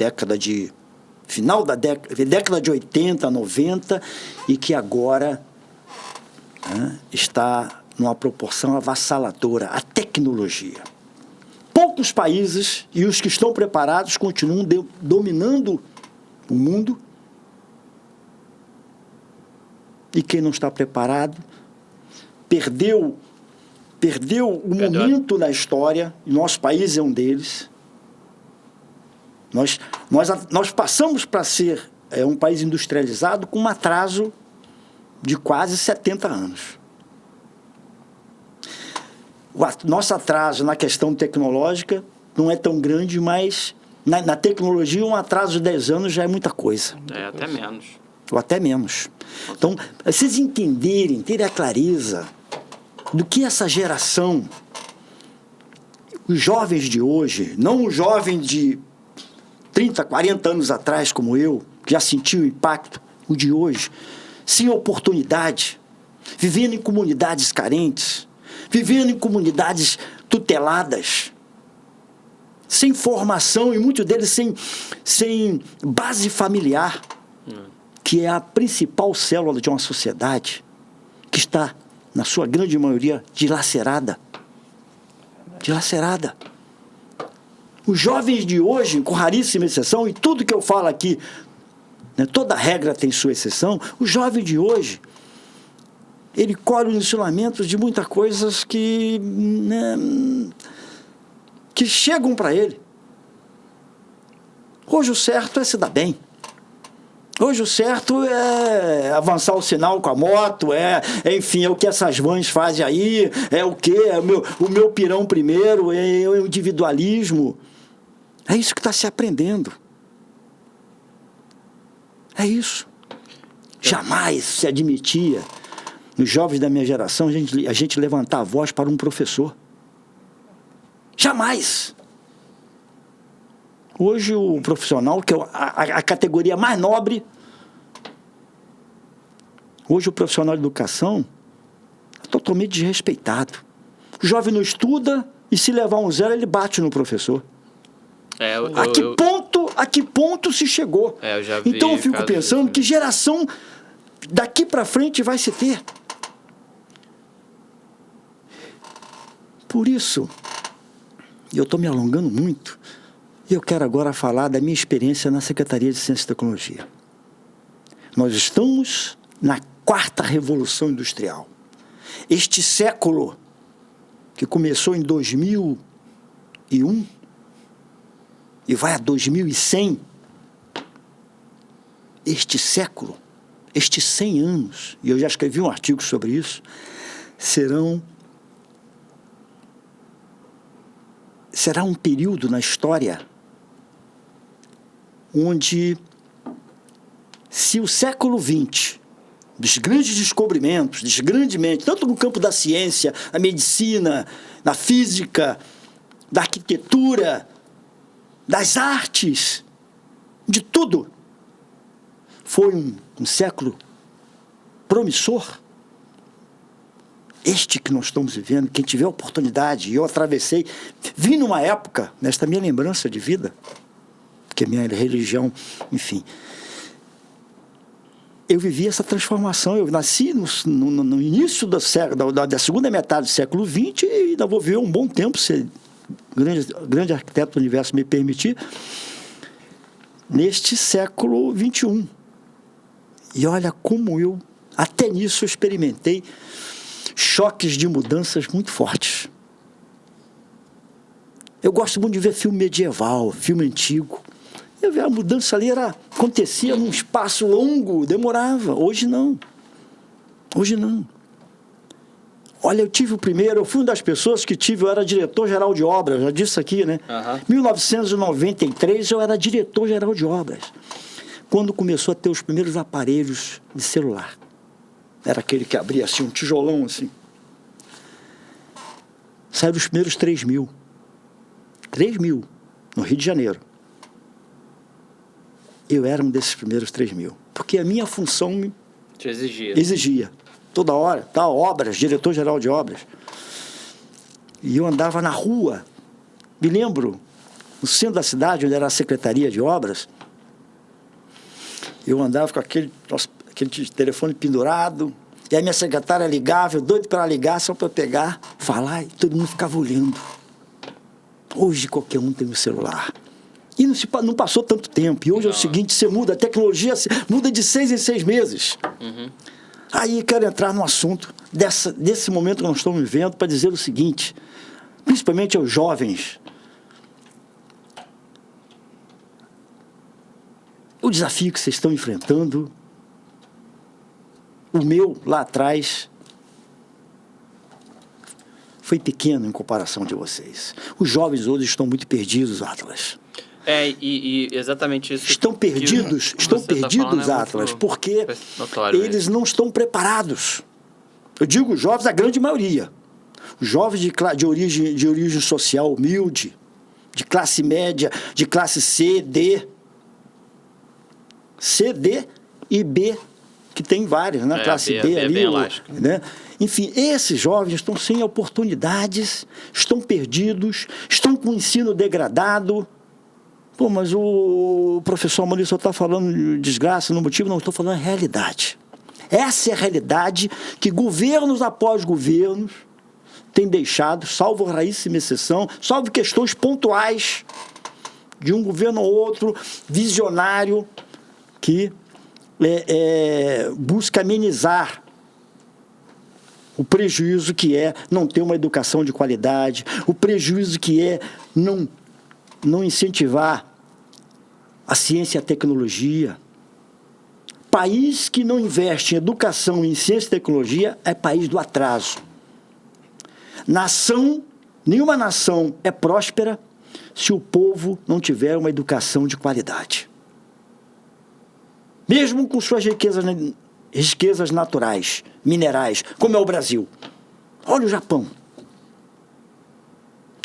final da década de 80, 90, e que agora está numa proporção avassaladora, a tecnologia. Poucos países, e os que estão preparados, continuam dominando o mundo, e quem não está preparado perdeu o momento na história, e nosso país é um deles. Nós passamos para ser um país industrializado com um atraso de quase 70 anos. Nosso atraso na questão tecnológica não é tão grande, mas na tecnologia um atraso de 10 anos já é muita coisa. Até menos. Ou até menos. Então, vocês entenderem, terem a clareza do que essa geração, os jovens de hoje, não o jovem de 30, 40 anos atrás, como eu, que já sentiu o impacto, o de hoje, sem oportunidade, vivendo em comunidades carentes, vivendo em comunidades tuteladas, sem formação, e muitos deles sem base familiar, que é a principal célula de uma sociedade, que está, na sua grande maioria, dilacerada. Dilacerada. Os jovens de hoje, com raríssima exceção, e tudo que eu falo aqui, toda regra tem sua exceção, o jovem de hoje, ele colhe os ensinamentos de muitas coisas que chegam para ele. Hoje o certo é se dar bem. Hoje o certo é avançar o sinal com a moto, enfim, é o que essas vans fazem aí, é o quê? É o meu pirão primeiro, é o individualismo. É isso que está se aprendendo. É isso. Jamais se admitia, nos jovens da minha geração, a gente levantar a voz para um professor. Jamais. Hoje o profissional, que é a categoria mais nobre, hoje o profissional de educação é totalmente desrespeitado. O jovem não estuda e se levar um zero, ele bate no professor. A que ponto se chegou? Eu já vi. Então eu fico pensando que geração daqui para frente vai se ter. Por isso, eu estou me alongando muito, eu quero agora falar da minha experiência na Secretaria de Ciência e Tecnologia. Nós estamos na quarta revolução industrial. Este século, que começou em 2001 e vai a 2100, este século, estes 100 anos, e eu já escrevi um artigo sobre isso, será um período na história onde, se o século XX, dos grandes descobrimentos, tanto no campo da ciência, da medicina, da física, da arquitetura, das artes, de tudo, foi um século promissor. Este que nós estamos vivendo, quem tiver oportunidade, eu atravessei, vim numa época, nesta minha lembrança de vida, que é minha religião, enfim, eu vivi essa transformação. Eu nasci no início da segunda metade do século XX e ainda vou viver um bom tempo, se grande arquiteto do universo me permitir, neste século XXI. E olha como eu, até nisso, eu experimentei choques de mudanças muito fortes. Eu gosto muito de ver filme medieval, filme antigo. A mudança ali acontecia num espaço longo, demorava. Hoje não. Hoje não. Olha, eu fui uma das pessoas que eu era diretor-geral de obras, já disse aqui, né? 1993 eu era diretor-geral de obras, quando começou a ter os primeiros aparelhos de celular. Era aquele que abria assim, um tijolão assim. Saíram os primeiros 3 mil. 3 mil, no Rio de Janeiro. Eu era um desses primeiros 3 mil, porque a minha função me exigia. Toda hora, obras, diretor-geral de obras. E eu andava na rua, me lembro, no centro da cidade, onde era a Secretaria de Obras, eu andava com aquele telefone pendurado, e a minha secretária ligava, eu doido para ela ligar, só para eu pegar, falar, e todo mundo ficava olhando. Hoje qualquer um tem um celular. E não passou tanto tempo. E hoje é o seguinte, você muda, a tecnologia muda de 6 em 6 meses. Aí quero entrar no assunto desse momento que nós estamos vivendo para dizer o seguinte, principalmente aos jovens. O desafio que vocês estão enfrentando, o meu lá atrás, foi pequeno em comparação de vocês. Os jovens hoje estão muito perdidos, Atlas. E exatamente isso. Estão perdidos, Atlas, porque eles não estão preparados. Eu digo jovens, a grande maioria. Jovens de origem social humilde, de classe média, de classe C, D e B, que tem várias, né? Classe B ali. Bem elástico. Né? Enfim, esses jovens estão sem oportunidades, estão perdidos, estão com o ensino degradado. Pô, mas o professor Maurício só está falando de desgraça, no motivo, não, estou falando a realidade. Essa é a realidade que governos após governos têm deixado, salvo raríssima exceção, salvo questões pontuais de um governo ou outro, visionário, que busca amenizar o prejuízo que é não ter uma educação de qualidade, o prejuízo que é não incentivar a ciência e a tecnologia. País que não investe em educação, em ciência e tecnologia, é país do atraso. Nenhuma nação é próspera se o povo não tiver uma educação de qualidade. Mesmo com suas riquezas naturais, minerais, como é o Brasil. Olha o Japão.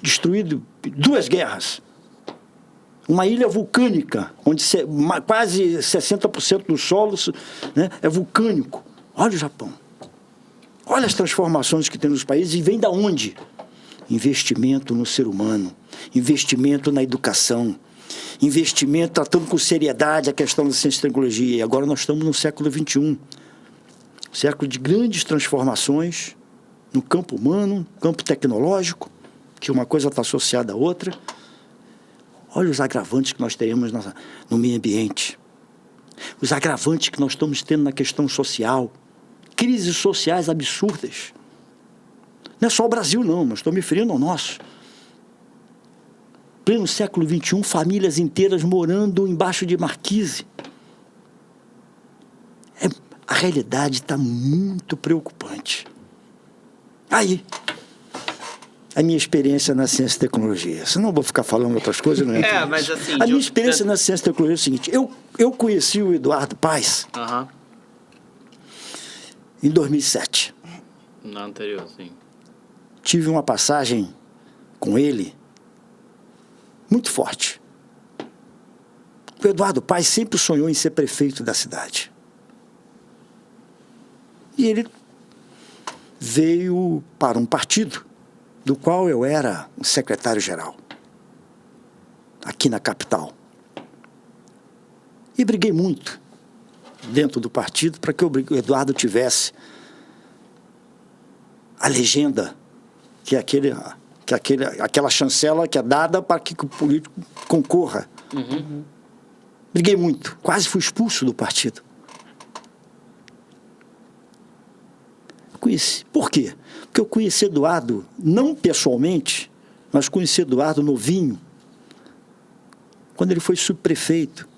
Destruído 2 guerras. Uma ilha vulcânica, onde quase 60% do solo, né, é vulcânico. Olha o Japão. Olha as transformações que tem nos países e vem da onde? Investimento no ser humano, investimento na educação, investimento tratando com seriedade a questão da ciência e tecnologia. E agora nós estamos no século XXI, século de grandes transformações no campo humano, campo tecnológico, que uma coisa está associada à outra. Olha os agravantes que nós teremos no meio ambiente. Os agravantes que nós estamos tendo na questão social. Crises sociais absurdas. Não é só o Brasil, não. Mas estou me referindo ao nosso. Pleno século XXI, famílias inteiras morando embaixo de marquise. A realidade está muito preocupante. Aí, a minha experiência na ciência e tecnologia. Senão eu vou ficar falando outras coisas, não é? Mas assim... A minha experiência na ciência e tecnologia é o seguinte. Eu conheci o Eduardo Paes em 2007. Na anterior, sim. Tive uma passagem com ele muito forte. O Eduardo Paes sempre sonhou em ser prefeito da cidade. E ele veio para um partido do qual eu era o secretário-geral, aqui na capital. E briguei muito dentro do partido para que o Eduardo tivesse a legenda, que é aquela chancela que é dada para que o político concorra. Briguei muito, quase fui expulso do partido. Conheci. Por quê? Porque eu conheci Eduardo, não pessoalmente, mas conheci Eduardo novinho, quando ele foi subprefeito.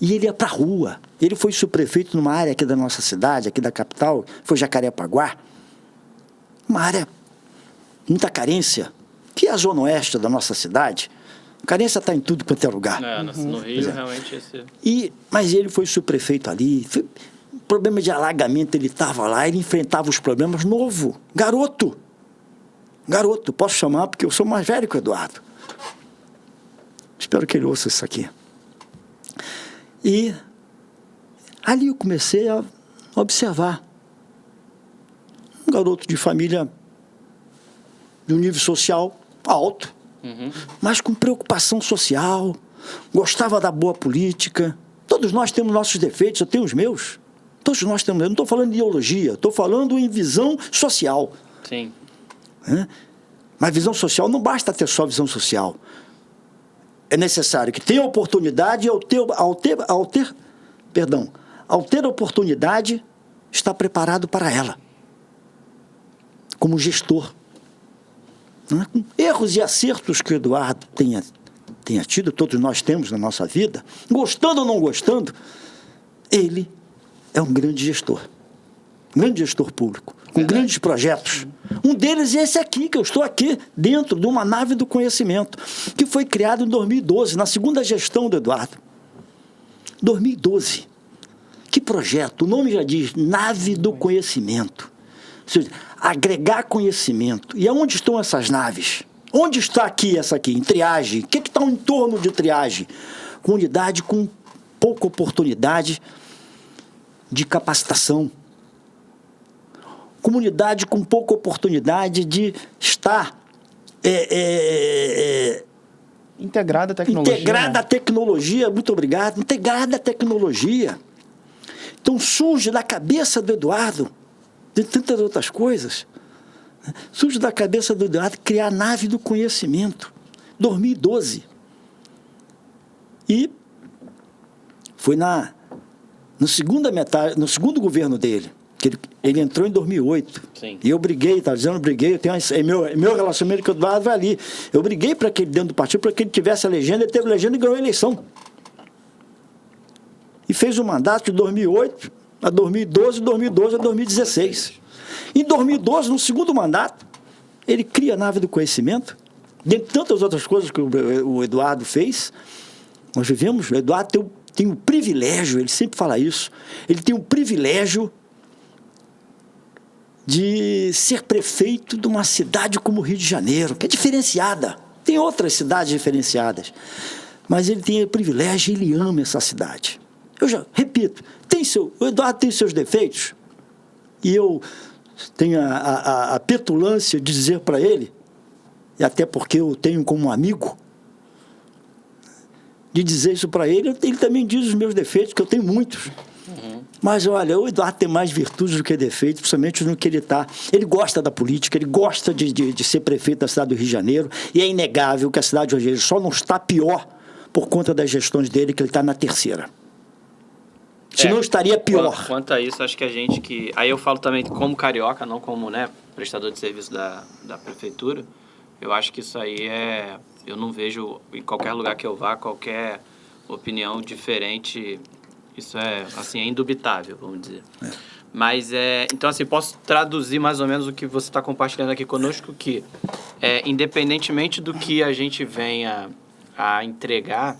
E ele ia para a rua. Ele foi subprefeito numa área aqui da nossa cidade, aqui da capital, foi Jacarepaguá. uma área, muita carência, que é a zona oeste da nossa cidade. A carência está em tudo quanto é lugar. No Rio, realmente, esse... Mas ele foi subprefeito ali. Problema de alagamento, ele estava lá, ele enfrentava os problemas novo. Garoto, posso chamar porque eu sou mais velho que o Eduardo. Espero que ele ouça isso aqui. E ali eu comecei a observar um garoto de família de um nível social alto, mas com preocupação social, gostava da boa política. Todos nós temos nossos defeitos, eu tenho os meus. Todos nós temos. Eu não estou falando de ideologia, estou falando em visão social. Sim. Mas visão social não basta ter só visão social. É necessário que tenha oportunidade e ao ter oportunidade, está preparado para ela. Como gestor. Com erros e acertos que o Eduardo tenha tido, todos nós temos na nossa vida, gostando ou não gostando, ele é um grande gestor público, com grandes projetos. Um deles é esse aqui, que eu estou aqui, dentro de uma nave do conhecimento, que foi criado em 2012, na segunda gestão do Eduardo. 2012. Que projeto? O nome já diz, nave do conhecimento. Ou seja, agregar conhecimento. E aonde estão essas naves? Onde está aqui essa aqui? Em Triagem. O que está em torno de Triagem? Comunidade com pouca oportunidade de capacitação. Comunidade com pouca oportunidade de estar integrada à tecnologia. Integrada à tecnologia, muito obrigado. Integrada à tecnologia. Então surge da cabeça do Eduardo, de tantas outras coisas, surge da cabeça do Eduardo criar a nave do conhecimento, 2012. E foi no segundo governo dele, que ele entrou em 2008. Sim. E eu briguei, eu tenho meu relacionamento com o Eduardo vai ali. Eu briguei para que ele, dentro do partido, para que ele tivesse a legenda, ele teve a legenda e ganhou a eleição. E fez o mandato de 2008 a 2012, 2012 a 2016. Em 2012, no segundo mandato, ele cria a nave do conhecimento, dentre tantas outras coisas que o Eduardo fez. Nós vivemos, o Eduardo tem o privilégio, ele sempre fala isso, ele tem o privilégio de ser prefeito de uma cidade como o Rio de Janeiro, que é diferenciada. Tem outras cidades diferenciadas, mas ele tem o privilégio e ele ama essa cidade. Eu já repito, o Eduardo tem seus defeitos, e eu tenho a petulância de dizer para ele, e até porque eu tenho como amigo, de dizer isso para ele, ele também diz os meus defeitos, que eu tenho muitos. Mas, olha, o Eduardo tem mais virtudes do que defeitos, principalmente no que ele está. Ele gosta da política, ele gosta de ser prefeito da cidade do Rio de Janeiro, e é inegável que a cidade do Rio de Janeiro só não está pior por conta das gestões dele, que ele está na terceira. Senão estaria pior. Quanto a isso, acho que a gente que... Aí eu falo também como carioca, não como, prestador de serviço da prefeitura. Eu acho que isso aí eu não vejo em qualquer lugar que eu vá, qualquer opinião diferente. Isso é indubitável, vamos dizer. Mas, então, assim, posso traduzir mais ou menos o que você está compartilhando aqui conosco, que, independentemente do que a gente venha a entregar,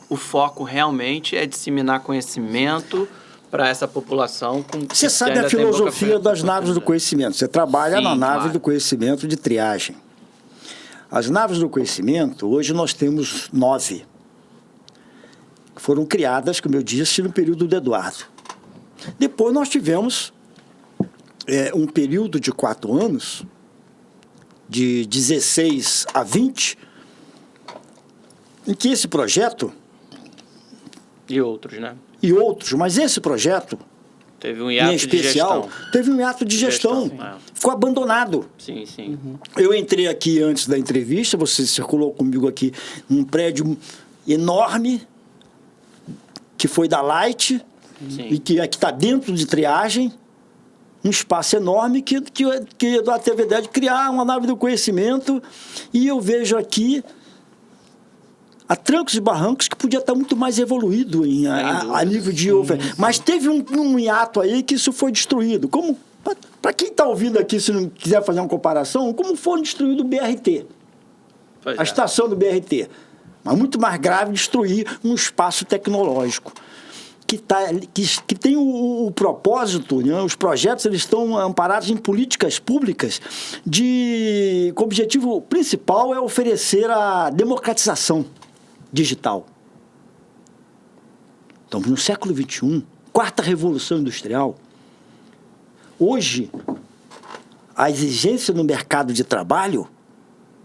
o foco realmente é disseminar conhecimento para essa população. Você sabe a filosofia das naves do conhecimento. Você trabalha na nave do conhecimento de Triagem. As naves do conhecimento, hoje nós temos 9. Que foram criadas, como eu disse, no período do Eduardo. Depois nós tivemos um período de 4 anos, de 16 a 20, em que esse projeto... E outros, mas esse projeto, teve um hiato em especial, teve um hiato de gestão. Ficou abandonado. Sim, sim. Eu entrei aqui antes da entrevista, você circulou comigo aqui num prédio enorme, que foi da Light, e que está dentro de Triagem, um espaço enorme que Eduardo teve a ideia de criar uma nave do conhecimento, e eu vejo aqui a trancos e barrancos que podia estar muito mais evoluído a nível de... Mas teve um hiato aí que isso foi destruído, como Para quem está ouvindo aqui, se não quiser fazer uma comparação, como foi destruído o BRT, a estação do BRT. Mas muito mais grave destruir um espaço tecnológico que tem o propósito, né? Os projetos eles estão amparados em políticas públicas com o objetivo principal é oferecer a democratização digital. Estamos no século XXI, quarta revolução industrial. Hoje, a exigência no mercado de trabalho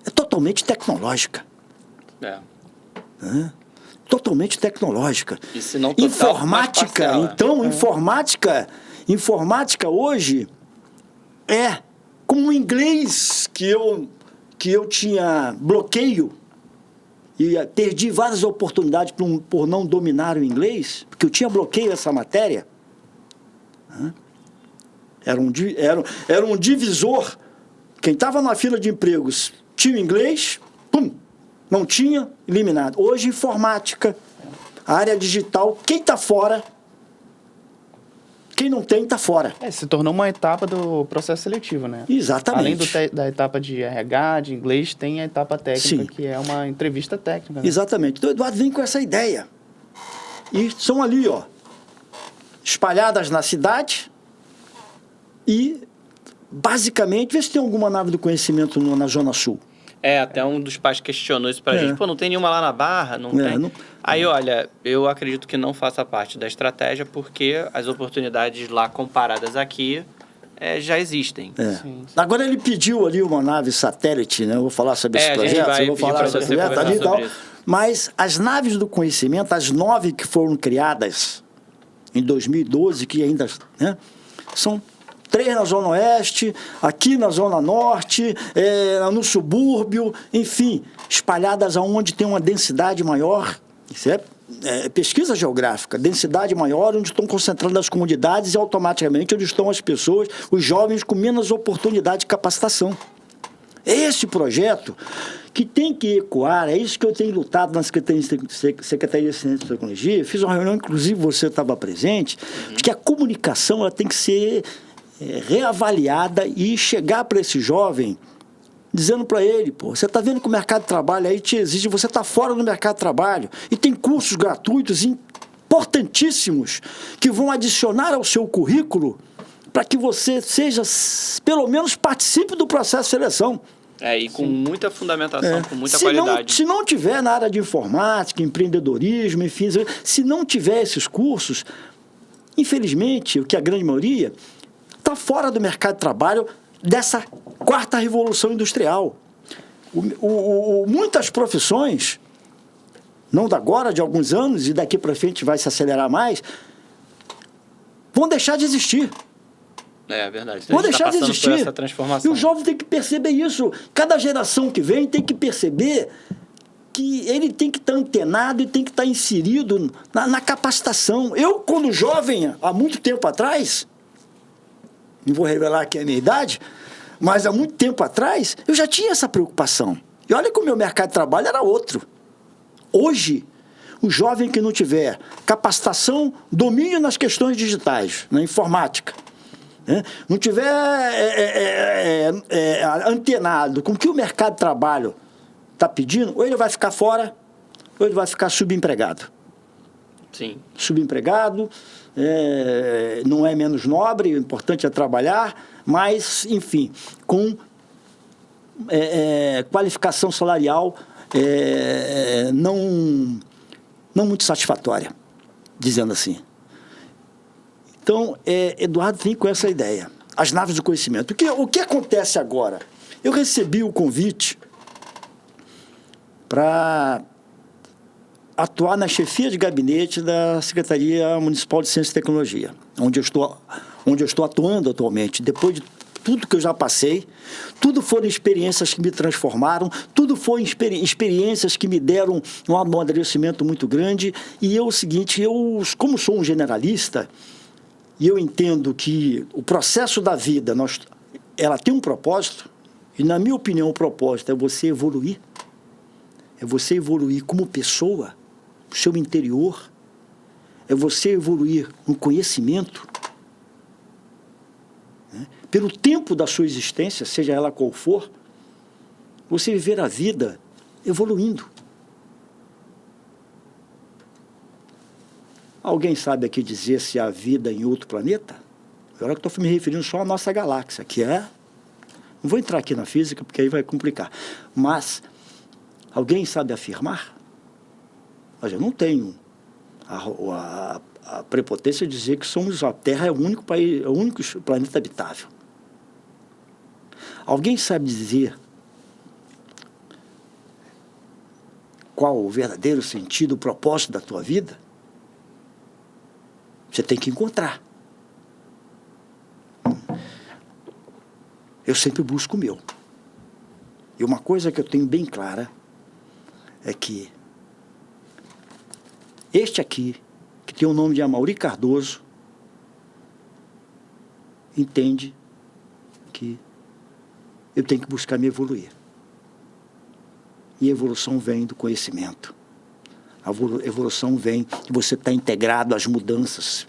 é totalmente tecnológica. Totalmente tecnológica. E se não total, informática, então, informática hoje é como o inglês que eu tinha bloqueio e perdi várias oportunidades por não dominar o inglês, porque eu tinha bloqueio essa matéria. Era um divisor. Quem estava na fila de empregos tinha o inglês, não tinha, eliminado. Hoje, informática, a área digital, quem está fora, quem não tem, está fora. Se tornou uma etapa do processo seletivo, né? Exatamente. Além da etapa de RH, de inglês, tem a etapa técnica, Sim. que é uma entrevista técnica. Né? Exatamente. Então, o Eduardo vem com essa ideia. E são ali, espalhadas na cidade e, basicamente, vê se tem alguma nave do conhecimento na Zona Sul. Até um dos pais questionou isso pra gente. Não tem nenhuma lá na Barra? Não tem? Não... Aí, olha, eu acredito que não faça parte da estratégia porque as oportunidades lá comparadas aqui já existem. Sim. Agora ele pediu ali uma nave satélite, né? Eu vou falar sobre esse projeto, eu vou falar sobre esse projeto ali e tal. Mas as naves do conhecimento, as 9 que foram criadas em 2012, que ainda, né, são 3 na Zona Oeste, aqui na Zona Norte, no subúrbio, enfim, espalhadas aonde tem uma densidade maior. Isso é pesquisa geográfica, densidade maior, onde estão concentradas as comunidades e automaticamente onde estão as pessoas, os jovens com menos oportunidade de capacitação. É esse projeto que tem que ecoar, é isso que eu tenho lutado na Secretaria de Ciência e Tecnologia. Fiz uma reunião, inclusive você estava presente, de que a comunicação ela tem que ser reavaliada e chegar para esse jovem dizendo para ele, você está vendo que o mercado de trabalho aí te exige, você está fora do mercado de trabalho e tem cursos gratuitos importantíssimos que vão adicionar ao seu currículo para que você pelo menos participe do processo de seleção. E com muita fundamentação, com muita qualidade. Se não tiver na área de informática, empreendedorismo, enfim, se não tiver esses cursos, infelizmente, o que a grande maioria está fora do mercado de trabalho dessa quarta revolução industrial. Muitas profissões, não da agora, de alguns anos, e daqui para frente vai se acelerar mais, vão deixar de existir. É verdade. Então, vão deixar de existir. Por essa transformação. E o jovem tem que perceber isso. Cada geração que vem tem que perceber que ele tem que estar antenado e tem que estar inserido na capacitação. Eu, quando jovem, há muito tempo atrás, não vou revelar aqui a minha idade, mas há muito tempo atrás, eu já tinha essa preocupação. E olha que o meu mercado de trabalho era outro. Hoje, o jovem que não tiver capacitação, domínio nas questões digitais, na informática, né? Não tiver antenado com o que o mercado de trabalho está pedindo, ou ele vai ficar fora, ou ele vai ficar subempregado. Sim. Subempregado, não é menos nobre, o importante é trabalhar, mas, enfim, com qualificação salarial não muito satisfatória, dizendo assim. Então, Eduardo vem com essa ideia, as naves do conhecimento. O que acontece agora? Eu recebi o convite para atuar na chefia de gabinete da Secretaria Municipal de Ciência e Tecnologia, onde eu estou atuando atualmente. Depois de tudo que eu já passei, tudo foram experiências que me transformaram, tudo foram experiências que me deram um amadurecimento muito grande. E o seguinte, como sou um generalista, e eu entendo que o processo da vida, ela tem um propósito, e na minha opinião o propósito é você evoluir. É você evoluir como pessoa, o seu interior, é você evoluir no conhecimento, né? pelo tempo da sua existência, seja ela qual for, você viver a vida evoluindo. Alguém sabe aqui dizer se há vida em outro planeta? Agora que estou me referindo só à nossa galáxia, que é... Não vou entrar aqui na física, porque aí vai complicar. Mas, alguém sabe afirmar? Mas eu não tenho a prepotência de dizer que a Terra é o único país, é o único planeta habitável. Alguém sabe dizer qual o verdadeiro sentido, o propósito da tua vida? Você tem que encontrar. Eu sempre busco o meu. E uma coisa que eu tenho bem clara é que este aqui, que tem o nome de Amaury Cardoso, entende que eu tenho que buscar me evoluir. E a evolução vem do conhecimento. A evolução vem de você estar integrado às mudanças,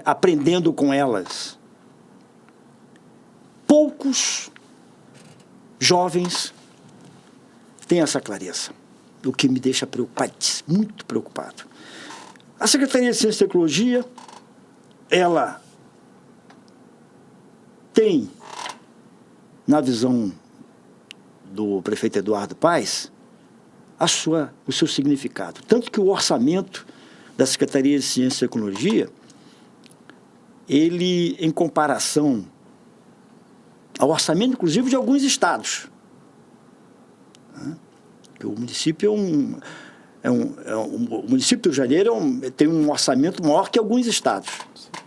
aprendendo com elas. Poucos jovens têm essa clareza, o que me deixa preocupado, muito preocupado. A Secretaria de Ciência e Tecnologia, ela tem, na visão do prefeito Eduardo Paes, o seu significado. Tanto que o orçamento da Secretaria de Ciência e Tecnologia, ele, em comparação ao orçamento, inclusive, de alguns estados, né? O município o município do Rio de Janeiro tem um orçamento maior que alguns estados,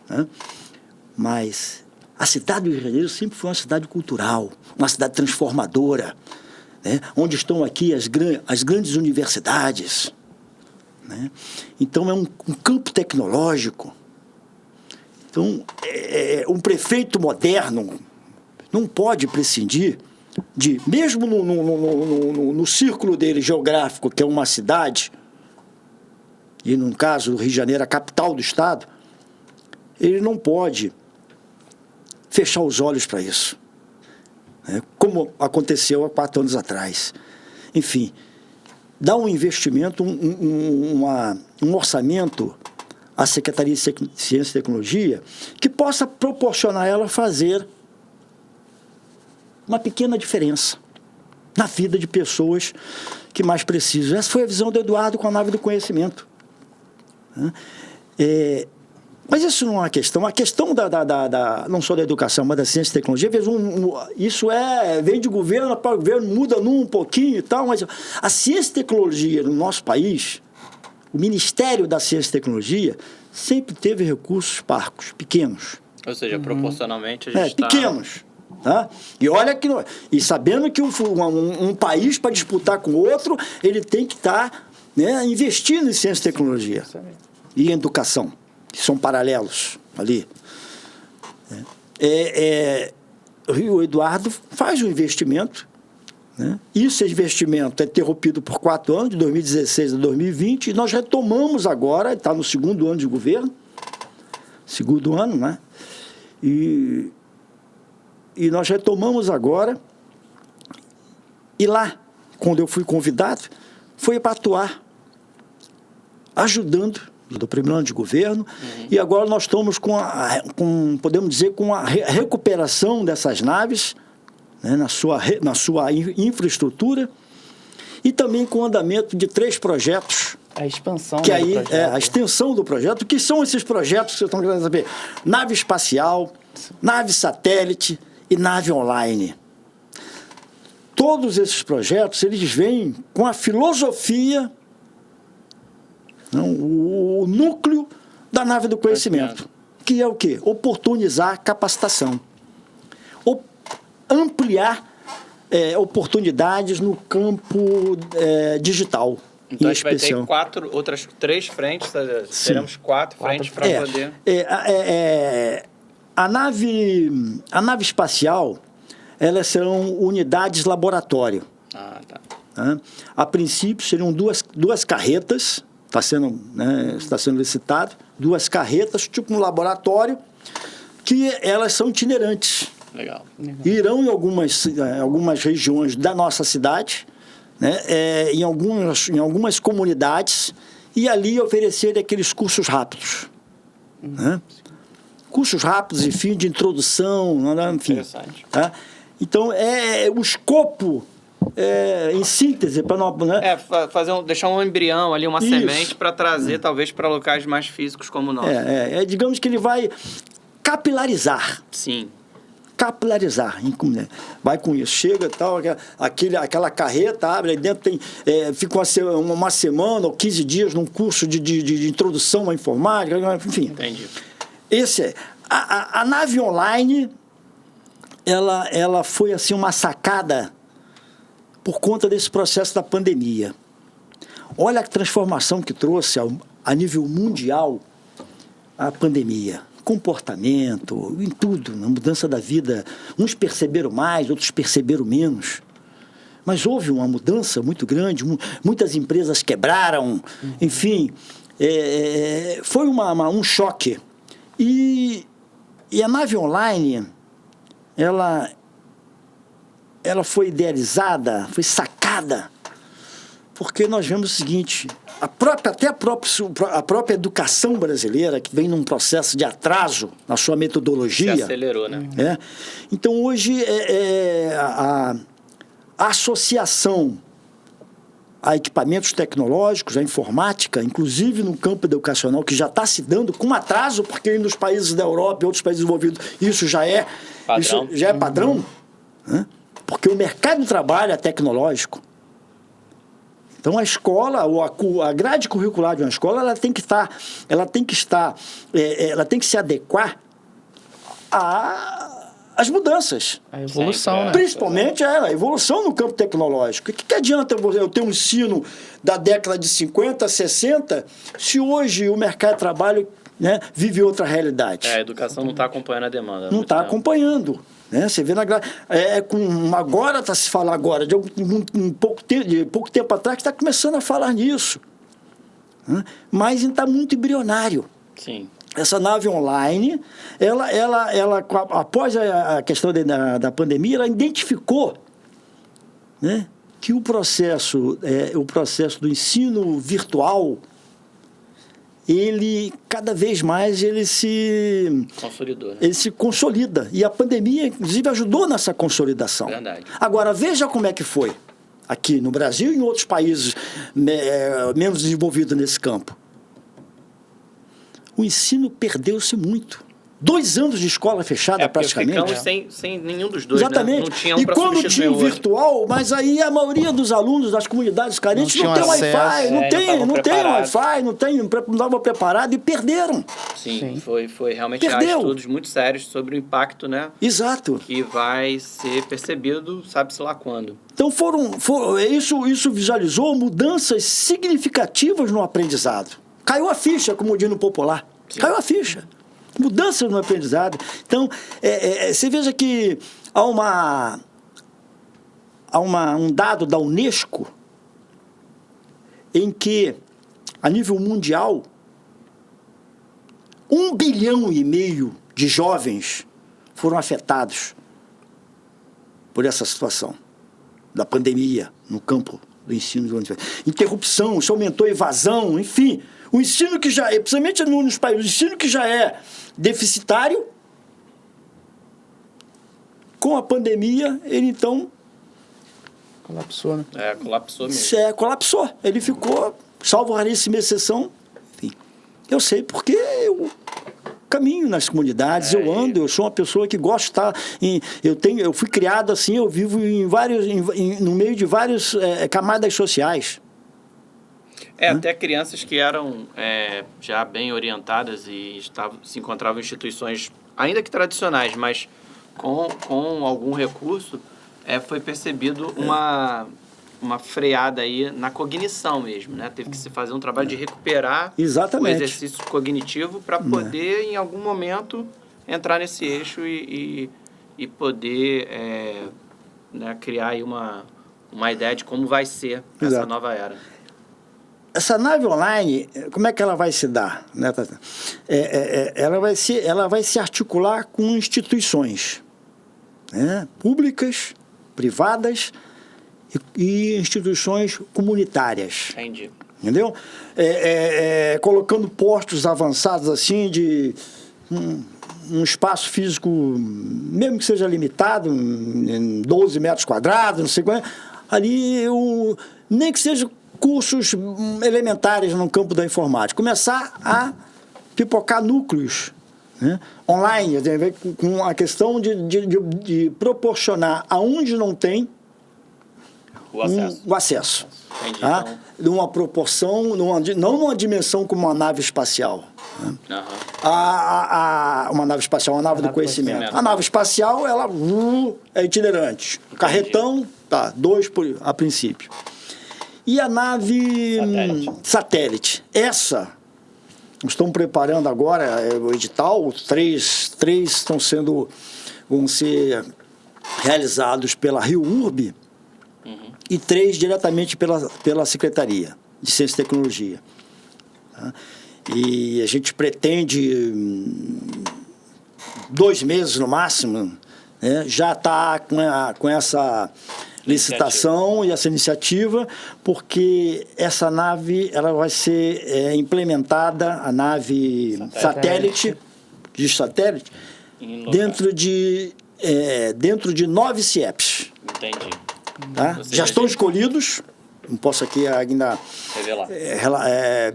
né? Mas a cidade do Rio de Janeiro sempre foi uma cidade cultural, uma cidade transformadora, né? Onde estão aqui as grandes universidades, né? Então, é um campo tecnológico. Então, um prefeito moderno não pode prescindir de, mesmo no círculo dele geográfico, que é uma cidade, e no caso do Rio de Janeiro, a capital do estado, ele não pode fechar os olhos para isso, né? Como aconteceu há 4 anos atrás. Enfim, dá um investimento, um orçamento à Secretaria de Ciência e Tecnologia que possa proporcionar a ela fazer uma pequena diferença na vida de pessoas que mais precisam. Essa foi a visão do Eduardo com a nave do conhecimento, né? Mas isso não é uma questão. A questão não só da educação, mas da ciência e tecnologia, isso vem de governo para governo, muda um pouquinho e tal, mas a ciência e tecnologia no nosso país, o Ministério da Ciência e Tecnologia, sempre teve recursos parcos, pequenos. Ou seja, proporcionalmente a gente está... pequenos. Tá? E olha que e sabendo que um país, para disputar com o outro, ele tem que estar, né, investindo em ciência e tecnologia e em educação, que são paralelos ali. O Eduardo faz um investimento, né? Esse investimento é interrompido por 4 anos, de 2016 a 2020, e nós retomamos agora, está no 2º ano de governo, 2º ano, né? E nós retomamos agora, e lá, quando eu fui convidado, foi para atuar, ajudando, do 1º ano de governo, e agora nós estamos podemos dizer, com a recuperação dessas naves, né, na sua infraestrutura, e também com o andamento de 3 projetos. A expansão que do aí projeto. a extensão do projeto. O que são esses projetos que vocês estão querendo saber? Nave espacial, nave satélite e nave online. Todos esses projetos, eles vêm com a filosofia, não, o núcleo da nave do conhecimento, que é o quê? Oportunizar capacitação, ampliar oportunidades no campo digital. Então a gente vai ter outras 3 frentes, teremos 4 frentes para poder... A nave espacial, elas serão unidades laboratório. Ah, tá. Né? A princípio seriam duas carretas, está sendo licitado, 2 carretas, tipo um laboratório, que elas são itinerantes. Legal. Irão em algumas regiões da nossa cidade, né, em algumas comunidades, e ali oferecer aqueles cursos rápidos. Né? Cursos rápidos, enfim, de introdução, enfim. Interessante. Tá? Então, o escopo, em síntese, para não... Né? Deixar um embrião ali, uma Isso. semente, para trazer, talvez, para locais mais físicos como o nosso. Digamos que ele vai capilarizar. Sim. Capilarizar, vai com isso, chega e tal, aquela carreta abre, aí dentro fica uma semana ou 15 dias num curso de introdução à informática, enfim. Entendi. A nave online, ela foi assim uma sacada por conta desse processo da pandemia. Olha a transformação que trouxe a nível mundial a pandemia. Comportamento, em tudo, na mudança da vida. Uns perceberam mais, outros perceberam menos. Mas houve uma mudança muito grande, muitas empresas quebraram, enfim, foi um choque. E a nave online, ela foi idealizada, foi sacada, porque nós vemos o seguinte... A própria educação brasileira, que vem num processo de atraso na sua metodologia... Se acelerou, né? Então, hoje, a associação a equipamentos tecnológicos, a informática, inclusive no campo educacional, que já está se dando com atraso, porque nos países da Europa e outros países desenvolvidos isso já é padrão, né? Porque o mercado de trabalho é tecnológico. Então, a escola, a grade curricular de uma escola, ela tem que se adequar às mudanças. A evolução, né? Principalmente a evolução no campo tecnológico. O que adianta eu ter um ensino da década de 50, 60, se hoje o mercado de trabalho, né, vive outra realidade? A educação não está acompanhando a demanda. Não está acompanhando. Né? Você vê agora está se falando agora, de pouco tempo atrás, que está começando a falar nisso. Né? Mas está muito embrionário. Sim. Essa nave online, ela após a questão da pandemia, ela identificou, né, que o processo do ensino virtual, ele, cada vez mais, ele se consolida. E a pandemia, inclusive, ajudou nessa consolidação. Verdade. Agora, veja como é que foi aqui no Brasil e em outros países menos desenvolvidos nesse campo. O ensino perdeu-se muito. 2 anos de escola fechada, praticamente. Ficamos sem nenhum dos dois, exatamente. Né? Não tinha um para substituir. E quando tinha o virtual, mas aí a maioria dos alunos das comunidades carentes não tem Wi-Fi, não tem Wi-Fi, não estava preparado e perderam. Sim. Foi realmente há estudos muito sérios sobre o impacto, né? Exato. Que vai ser percebido, sabe-se lá quando. Então isso visualizou mudanças significativas no aprendizado. Caiu a ficha, como diz no popular. Sim. Caiu a ficha. Mudanças no aprendizado. Então, você veja que há um dado da Unesco em que, a nível mundial, 1,5 bilhão de jovens foram afetados por essa situação da pandemia no campo do ensino. Interrupção, isso aumentou a evasão, enfim... O ensino que já é, principalmente nos países, o ensino que já é deficitário, com a pandemia, ele então... Colapsou, né? Colapsou mesmo. Colapsou. Ele ficou, salvo raríssima exceção, enfim. Eu sei porque eu caminho nas comunidades, eu ando, eu sou uma pessoa que gosta de estar... Eu fui criado assim, eu vivo no meio de várias camadas sociais. Até crianças que eram já bem orientadas e se encontravam em instituições, ainda que tradicionais, mas com algum recurso, foi percebido uma freada aí na cognição mesmo, né? Teve que se fazer um trabalho de recuperar o exercício cognitivo para poder, em algum momento, entrar nesse eixo e poder criar aí uma ideia de como vai ser essa nova era. essa nave online, como é que ela vai se dar? Né? Ela vai se articular com instituições, né? Públicas, privadas e instituições comunitárias. Entendi. Entendeu? Colocando postos avançados assim de um espaço físico, mesmo que seja limitado, em 12 metros quadrados, não sei qual é, ali nem que seja cursos elementares no campo da informática. Começar a pipocar núcleos, né, online, com a questão de proporcionar aonde não tem o acesso. Entendi, tá? então. Numa proporção, não numa dimensão como uma nave espacial. Né? Uhum. Uma nave espacial, uma nave do conhecimento. A nave espacial, ela é itinerante. Entendi. Carretão, tá, 2 a princípio. E a nave satélite. Essa, estão preparando agora o edital, 3 vão ser realizados pela Rio Urb, e 3 diretamente pela Secretaria de Ciência e Tecnologia. Tá? E a gente pretende, 2 meses no máximo, né, já está com essa licitação e essa iniciativa, porque essa nave ela vai ser implementada, a nave satélite dentro de 9 CIEPs. Entendi. Tá? Já estão escolhidos, não posso aqui ainda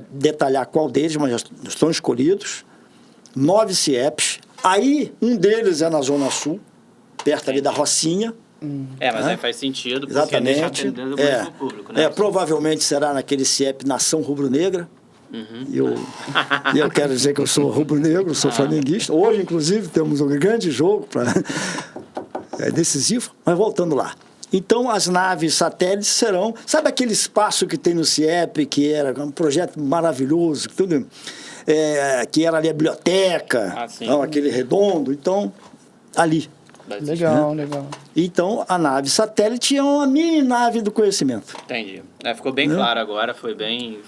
detalhar qual deles, mas já estão escolhidos, 9 CIEPs. Aí um deles é na Zona Sul, perto ali da Rocinha. Mas aí faz sentido, porque exatamente. deixa atendendo o mesmo público, né? Provavelmente será naquele CIEP Nação Rubro-Negra. E eu quero dizer que eu sou rubro-negro, sou flamenguista. Hoje, inclusive, temos um grande jogo decisivo, mas voltando lá. Então, as naves satélites serão... Sabe aquele espaço que tem no CIEP, que era um projeto maravilhoso, que era ali a biblioteca, então, aquele redondo? Então, ali. Legal, legal. Então, a nave satélite é uma mini nave do conhecimento. Entendi. Ficou bem claro agora, foi bem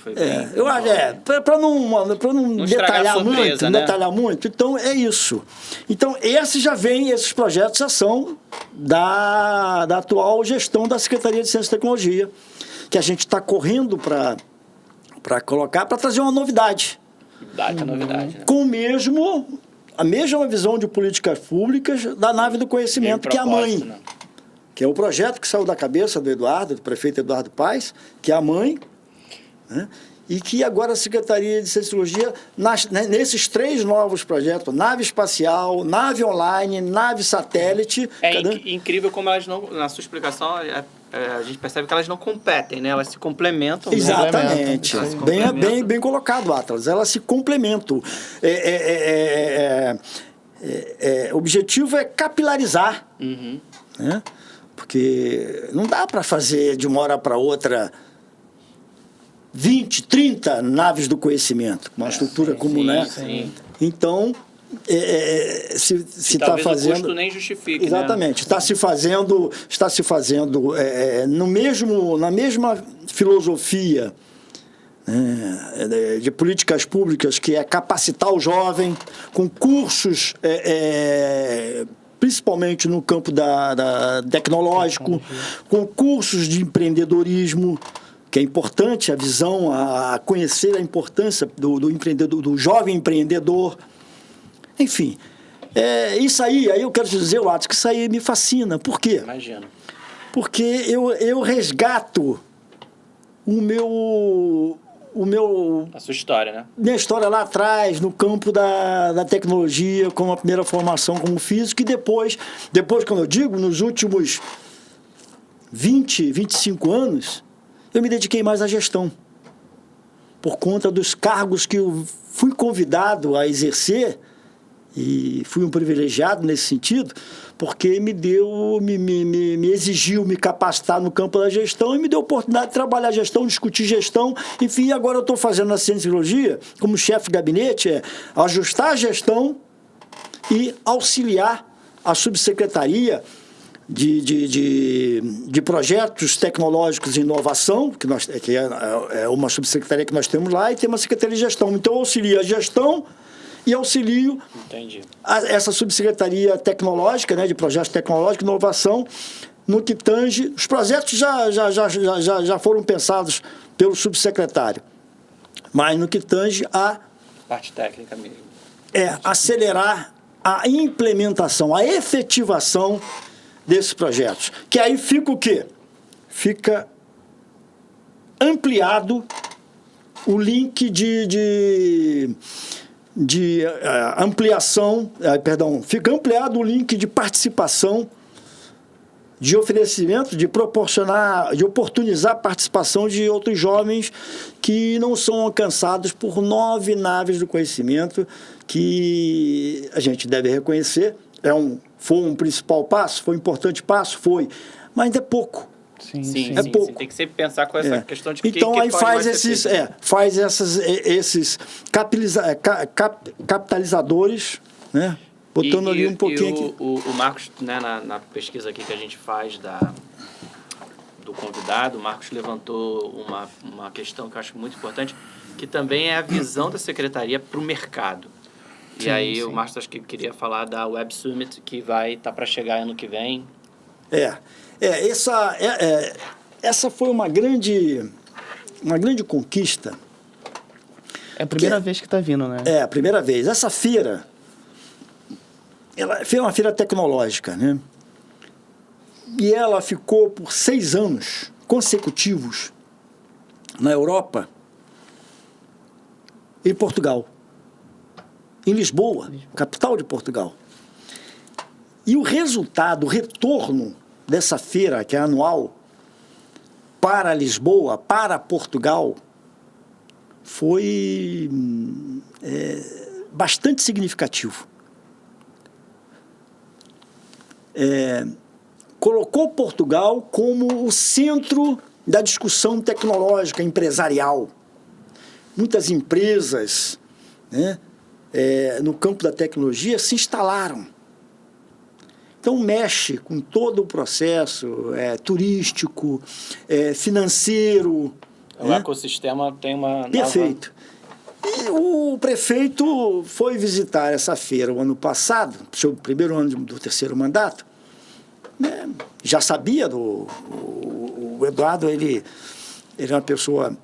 eu acho, para não detalhar muito, né? detalhar muito, então é isso. Então, esses projetos já são da atual gestão da Secretaria de Ciência e Tecnologia, que a gente está correndo para colocar, para trazer uma novidade. Novidade, né? Com a mesma visão de políticas públicas da nave do conhecimento, que é a mãe. Né? Que é o projeto que saiu da cabeça do prefeito Eduardo Paes, que é a mãe, né? E que agora a Secretaria de Ciência e Tecnologia, nesses 3 novos projetos, nave espacial, nave online, nave satélite... Incrível como elas não, na sua explicação, a gente percebe que elas não competem, né? Elas se complementam. Exatamente. Bem colocado, Atlas. Elas se complementam. O objetivo é capilarizar. Né? Porque não dá para fazer de uma hora para outra 20, 30 naves do conhecimento, uma estrutura como, né? Sim. Então, se está fazendo... o custo nem justifique, exatamente. Né? Está se fazendo na mesma filosofia de políticas públicas, que é capacitar o jovem com cursos... principalmente no campo tecnológico, com cursos de empreendedorismo, que é importante a visão, a conhecer a importância do empreendedor, do jovem empreendedor. Enfim, isso aí eu quero te dizer, Watson, que isso aí me fascina. Por quê? Imagino. Porque eu resgato a sua história, né? Minha história lá atrás, no campo da tecnologia, com a primeira formação como físico, e depois, quando eu digo, nos últimos 20, 25 anos, eu me dediquei mais à gestão. Por conta dos cargos que eu fui convidado a exercer, e fui um privilegiado nesse sentido, porque me exigiu me capacitar no campo da gestão e me deu a oportunidade de trabalhar gestão, discutir gestão. Enfim, agora eu estou fazendo na Ciência e Tecnologia, como chefe de gabinete, ajustar a gestão e auxiliar a subsecretaria de projetos tecnológicos e inovação, que é uma subsecretaria que nós temos lá, e tem uma secretaria de gestão. Então, eu auxilio a gestão e auxilio essa subsecretaria tecnológica, né, de projetos tecnológicos e inovação, no que tange... Os projetos já foram pensados pelo subsecretário, mas no que tange a... Parte técnica mesmo. Acelerar a implementação, a efetivação desses projetos. Que aí fica o quê? Fica ampliado o link fica ampliado o link de participação, de oferecimento, de oportunizar a participação de outros jovens que não são alcançados por 9 naves do conhecimento, que a gente deve reconhecer. Foi um principal passo, foi um importante passo, mas ainda é pouco. Sim, pouco. Sim. Tem que sempre pensar com essa questão de então, aí faz esses capitalizadores, né? Botando ali um pouquinho aqui. O Marcos, né, na pesquisa aqui que a gente faz do convidado, o Marcos levantou uma questão que eu acho muito importante, que também é a visão da secretaria para o mercado. E aí o Marcos acho que queria falar da Web Summit, que vai estar para chegar ano que vem. Essa foi uma grande conquista. É a primeira vez que está vindo, né? É a primeira vez. Essa feira, ela foi uma feira tecnológica, né? E ela ficou por 6 anos consecutivos na Europa e Portugal. Em Lisboa, capital de Portugal. E o resultado, o retorno dessa feira, que é anual, para Lisboa, para Portugal, foi bastante significativo. Colocou Portugal como o centro da discussão tecnológica empresarial. Muitas empresas, né, no campo da tecnologia se instalaram. Então, mexe com todo o processo turístico, financeiro. O ecossistema tem uma Perfeito. E o prefeito foi visitar essa feira o ano passado, seu primeiro ano do 3º mandato. Né? Já sabia o Eduardo, ele é uma pessoa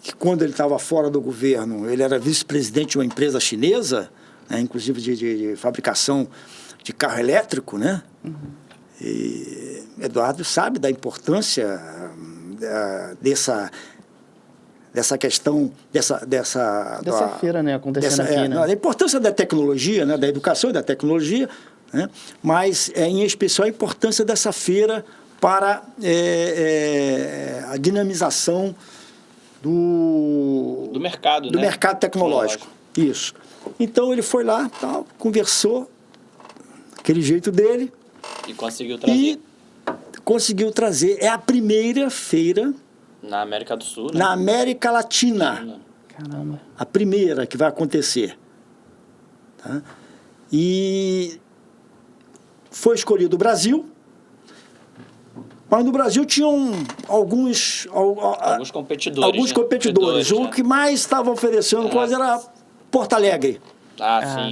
que, quando ele estava fora do governo, ele era vice-presidente de uma empresa chinesa, né, inclusive de fabricação de carro elétrico, né? Uhum. E Eduardo sabe da importância dessa questão, dessa feira, né, acontecendo aqui, né? A importância da tecnologia, né, da educação e da tecnologia, né, mas em especial a importância dessa feira para a dinamização do mercado, né? Mercado tecnológico. Isso. Então ele foi lá, tal, conversou, aquele jeito dele. E conseguiu trazer. É a primeira feira na América do Sul, né? Na América Latina. Caramba. A primeira que vai acontecer. Tá? E foi escolhido o Brasil. Mas no Brasil tinham alguns competidores. O que mais estava oferecendo coisa era Porto Alegre.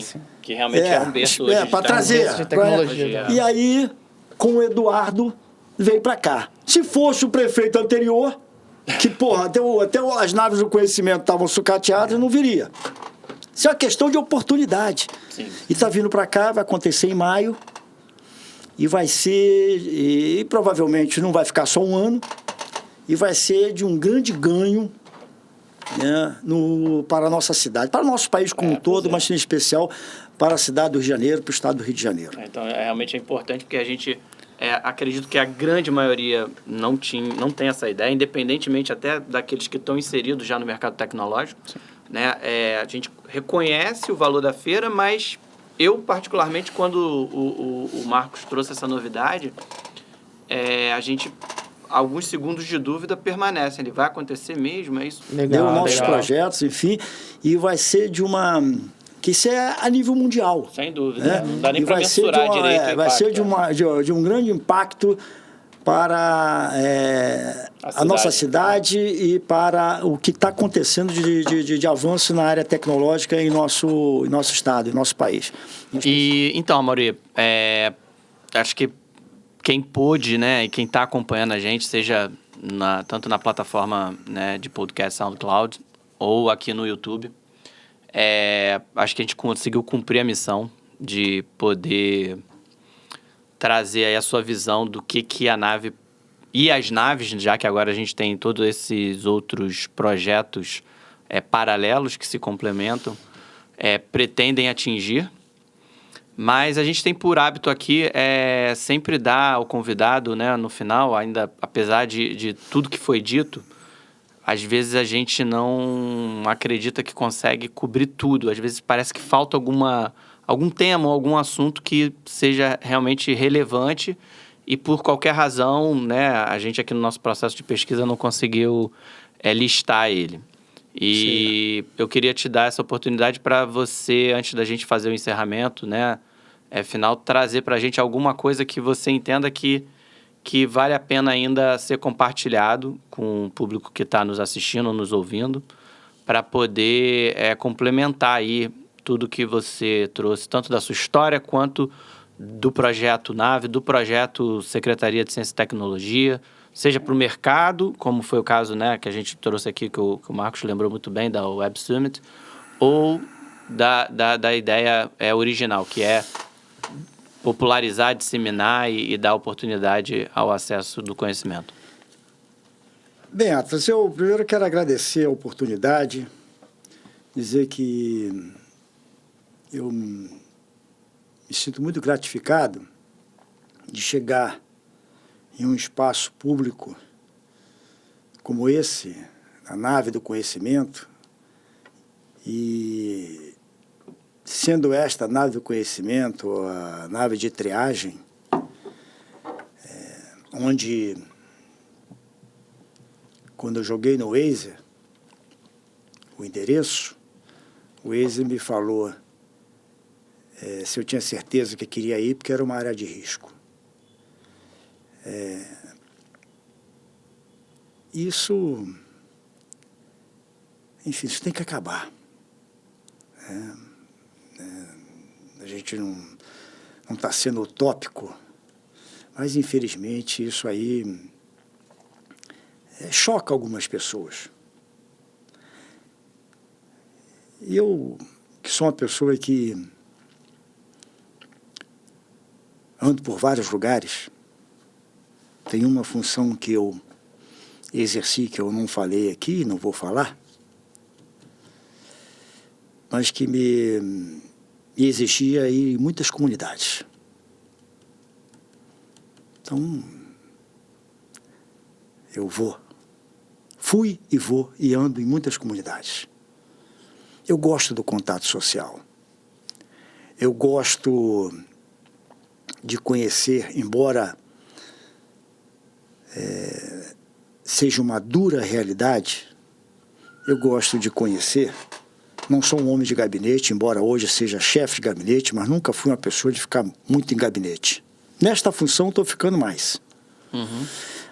Sim. Que realmente é um berço hoje para trazer de tecnologia. E aí, com o Eduardo, veio para cá. Se fosse o prefeito anterior, que, porra, até as naves do conhecimento estavam sucateadas, não viria. Isso é uma questão de oportunidade. Sim. E está vindo para cá, vai acontecer em maio, e vai ser, e provavelmente não vai ficar só um ano, e vai ser de um grande ganho, né, para a nossa cidade, para o nosso país como um todo, mas em especial para a cidade do Rio de Janeiro, para o estado do Rio de Janeiro. Então, realmente é importante, porque a gente acredito que a grande maioria não tem essa ideia, independentemente até daqueles que estão inseridos já no mercado tecnológico. Né? A gente reconhece o valor da feira, mas eu, particularmente, quando o Marcos trouxe essa novidade, alguns segundos de dúvida permanecem. Ele vai acontecer mesmo? É isso? Legal, nossos projetos, enfim, e vai ser de uma que isso é a nível mundial. Sem dúvida. Né? Não dá nem E para mensurar direito o impacto. Vai ser de um grande impacto para a nossa cidade e para o que está acontecendo de avanço na área tecnológica em nosso estado, em nosso país. E, então, Amaury, acho que quem pôde, né, e quem está acompanhando a gente, seja tanto na plataforma, né, de podcast SoundCloud ou aqui no YouTube, acho que a gente conseguiu cumprir a missão de poder trazer aí a sua visão do que a nave e as naves, já que agora a gente tem todos esses outros projetos paralelos que se complementam, pretendem atingir. Mas a gente tem por hábito aqui sempre dar ao convidado, né, no final, ainda apesar de tudo que foi dito, às vezes a gente não acredita que consegue cobrir tudo. Às vezes parece que falta algum tema ou algum assunto que seja realmente relevante e por qualquer razão, né, a gente aqui no nosso processo de pesquisa não conseguiu listar ele. E eu queria te dar essa oportunidade para você, antes da gente fazer o encerramento, né, final, trazer para a gente alguma coisa que você entenda que vale a pena ainda ser compartilhado com o público que está nos assistindo ou nos ouvindo, para poder complementar aí tudo que você trouxe, tanto da sua história quanto do projeto NAVE, do projeto Secretaria de Ciência e Tecnologia, seja para o mercado, como foi o caso, né, que a gente trouxe aqui, que o Marcos lembrou muito bem, da Web Summit, ou da ideia original, que é popularizar, disseminar e dar oportunidade ao acesso do conhecimento. Bem, Atlas, eu primeiro quero agradecer a oportunidade, dizer que eu me sinto muito gratificado de chegar em um espaço público como esse, a nave do conhecimento, e sendo esta a nave do conhecimento, a nave de triagem, onde, quando eu joguei no Waze, o endereço, o Waze me falou se eu tinha certeza que queria ir, porque era uma área de risco. Isso, enfim, isso tem que acabar. A gente não está sendo utópico, mas infelizmente isso aí choca algumas pessoas. E eu, que sou uma pessoa que ando por vários lugares, tem uma função que eu exerci, que eu não falei aqui, não vou falar, mas que me existia aí em muitas comunidades. Então, eu fui e vou e ando em muitas comunidades. Eu gosto do contato social. Eu gosto de conhecer, embora seja uma dura realidade, eu gosto de conhecer. Não sou um homem de gabinete, embora hoje seja chefe de gabinete, mas nunca fui uma pessoa de ficar muito em gabinete. Nesta função estou ficando mais. Uhum.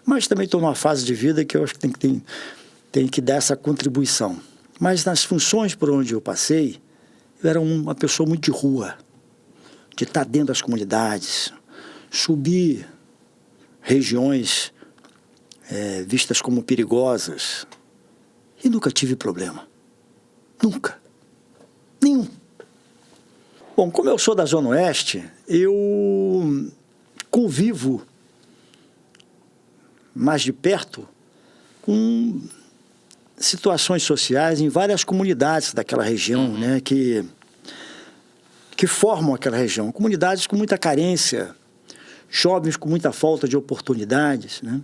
Mas também estou numa fase de vida que eu acho que tem que dar essa contribuição. Mas nas funções por onde eu passei, eu era uma pessoa muito de rua, de estar dentro das comunidades, subir regiões vistas como perigosas, e nunca tive problema. Nunca. Nenhum. Bom, como eu sou da Zona Oeste, eu convivo mais de perto com situações sociais em várias comunidades daquela região, né, que formam aquela região. Comunidades com muita carência, jovens com muita falta de oportunidades, né?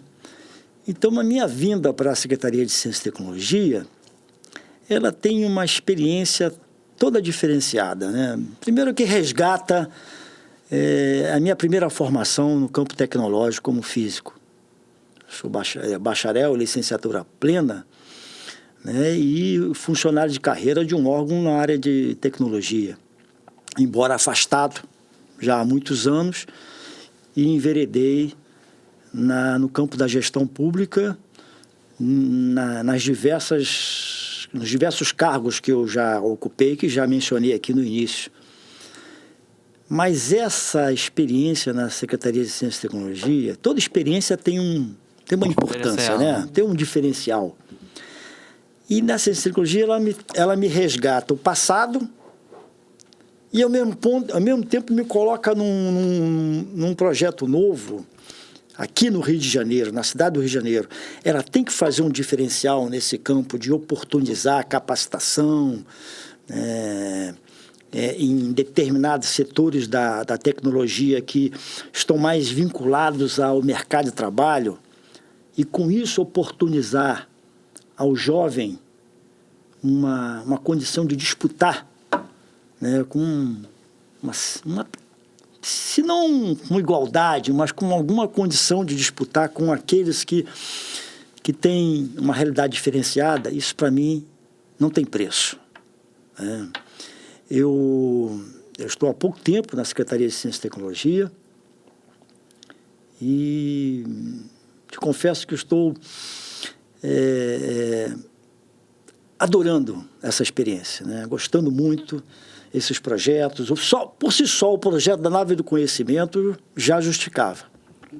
Então, a minha vinda para a Secretaria de Ciência e Tecnologia, ela tem uma experiência toda diferenciada, né? Primeiro que resgata a minha primeira formação no campo tecnológico como físico. Sou bacharel, licenciatura plena né, e funcionário de carreira de um órgão na área de tecnologia. Embora afastado já há muitos anos, e enveredei no campo da gestão pública, nos diversos cargos que eu já ocupei, que já mencionei aqui no início. Mas essa experiência na Secretaria de Ciência e Tecnologia, toda experiência tem uma importância, né? Tem um diferencial. E na Ciência e Tecnologia ela me resgata o passado e ao mesmo tempo me coloca num projeto novo aqui no Rio de Janeiro, na cidade do Rio de Janeiro. Ela tem que fazer um diferencial nesse campo de oportunizar a capacitação, em determinados setores da tecnologia que estão mais vinculados ao mercado de trabalho, e com isso oportunizar ao jovem uma condição de disputar, né, com se não com igualdade, mas com alguma condição de disputar com aqueles que têm uma realidade diferenciada. Isso, para mim, não tem preço. Eu estou há pouco tempo na Secretaria de Ciência e Tecnologia e te confesso que estou adorando essa experiência, né? Gostando muito esses projetos. Por si só, o projeto da Nave do Conhecimento já justificava.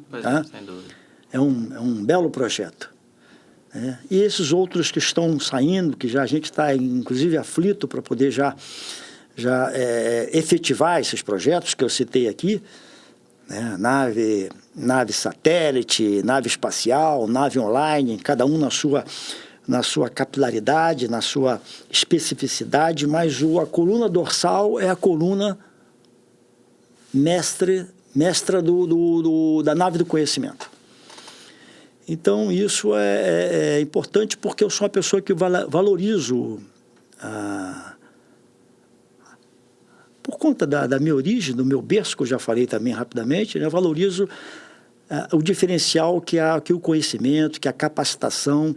Pois tá? Sem dúvida. É um belo projeto. Né? E esses outros que estão saindo, que já a gente está, inclusive, aflito para poder já efetivar esses projetos que eu citei aqui, né? Nave satélite, nave espacial, nave online, cada um na sua capilaridade, na sua especificidade, mas a coluna dorsal é a coluna mestra da nave do conhecimento. Então, isso é importante porque eu sou uma pessoa que valorizo, por conta da minha origem, do meu berço, que eu já falei também rapidamente, né, eu valorizo o diferencial que o conhecimento, que a capacitação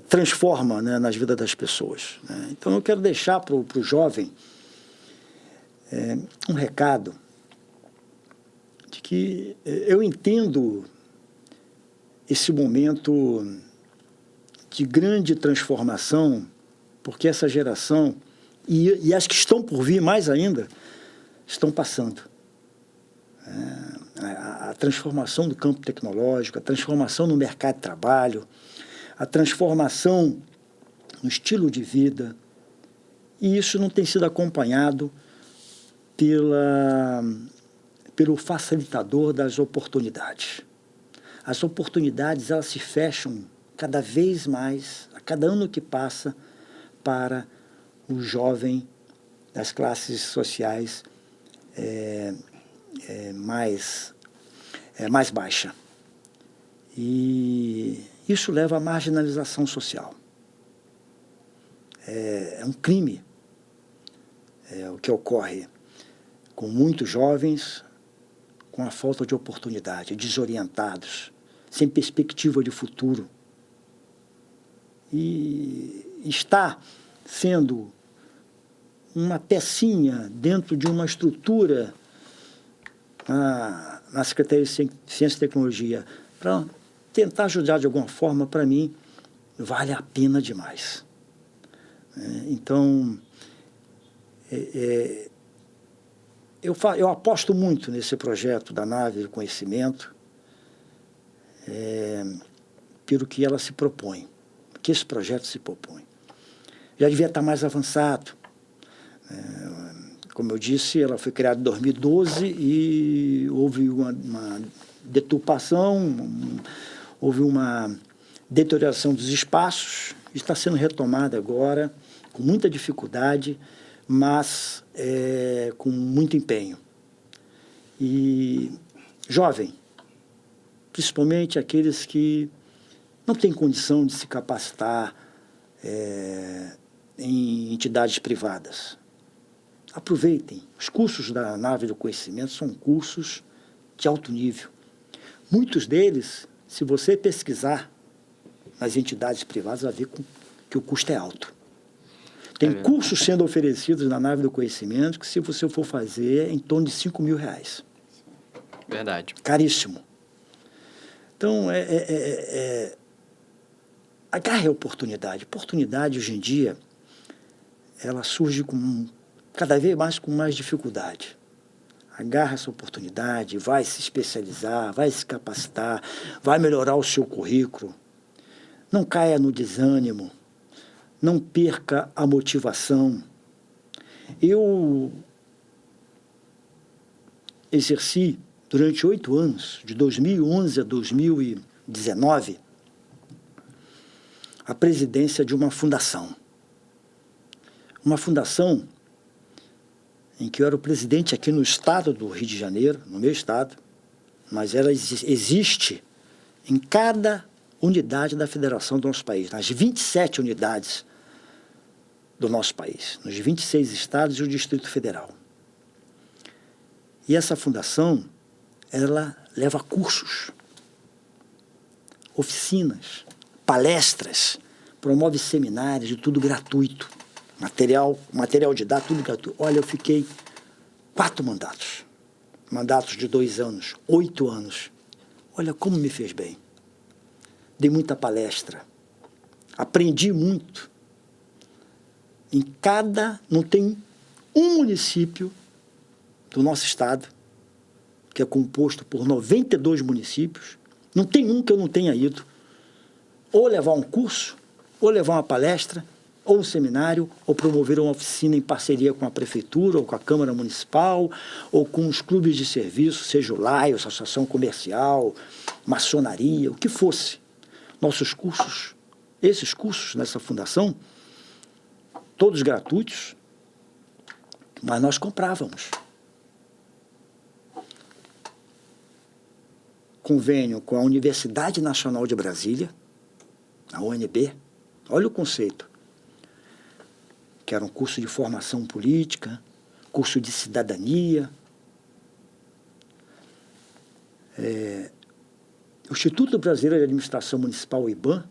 transforma, né, nas vidas das pessoas. Né? Então, eu quero deixar para o jovem um recado de que eu entendo esse momento de grande transformação, porque essa geração, e as que estão por vir mais ainda, estão passando. A transformação do campo tecnológico, a transformação no mercado de trabalho, a transformação no estilo de vida, e isso não tem sido acompanhado pelo facilitador das oportunidades. As oportunidades, elas se fecham cada vez mais, a cada ano que passa, para o jovem das classes sociais mais baixa. E isso leva à marginalização social. É um crime o que ocorre com muitos jovens com a falta de oportunidade, desorientados, sem perspectiva de futuro. E está sendo uma pecinha dentro de uma estrutura na Secretaria de Ciência e Tecnologia para tentar ajudar de alguma forma, para mim, vale a pena demais. Então, eu aposto muito nesse projeto da Nave do Conhecimento, pelo que ela se propõe, que esse projeto se propõe. Já devia estar mais avançado. Como eu disse, ela foi criada em 2012 e houve uma deturpação, houve uma deterioração dos espaços, está sendo retomada agora, com muita dificuldade, mas com muito empenho. E jovem, principalmente aqueles que não têm condição de se capacitar em entidades privadas. Aproveitem. Os cursos da Nave do Conhecimento são cursos de alto nível. Muitos deles, se você pesquisar nas entidades privadas, vai ver com que o custo é alto. Tem cursos sendo oferecidos na nave do conhecimento que, se você for fazer, é em torno de R$5.000. Verdade. Caríssimo. Então, agarre a oportunidade. Oportunidade, hoje em dia, ela surge cada vez mais com mais dificuldade. Agarra essa oportunidade, vai se especializar, vai se capacitar, vai melhorar o seu currículo. Não caia no desânimo, não perca a motivação. Eu exerci durante 8 anos, de 2011 a 2019, a presidência de uma fundação. Uma fundação em que eu era o presidente aqui no estado do Rio de Janeiro, no meu estado, mas ela existe em cada unidade da federação do nosso país, nas 27 unidades do nosso país, nos 26 estados e o Distrito Federal. E essa fundação, ela leva cursos, oficinas, palestras, promove seminários, de tudo gratuito. Material didático, tudo gratuito. Olha, eu fiquei 4 mandatos de 2 anos, 8 anos. Olha como me fez bem. Dei muita palestra, aprendi muito. Não tem um município do nosso estado, que é composto por 92 municípios, não tem um que eu não tenha ido, ou levar um curso, ou levar uma palestra, ou um seminário, ou promover uma oficina em parceria com a prefeitura, ou com a Câmara Municipal, ou com os clubes de serviço, seja o LAI, Associação Comercial, maçonaria, o que fosse. Nossos cursos, esses cursos nessa fundação, todos gratuitos, mas nós comprávamos. Convênio com a Universidade Nacional de Brasília, a UNB, olha o conceito, que era um curso de formação política, curso de cidadania. O Instituto Brasileiro de Administração Municipal, IBAM,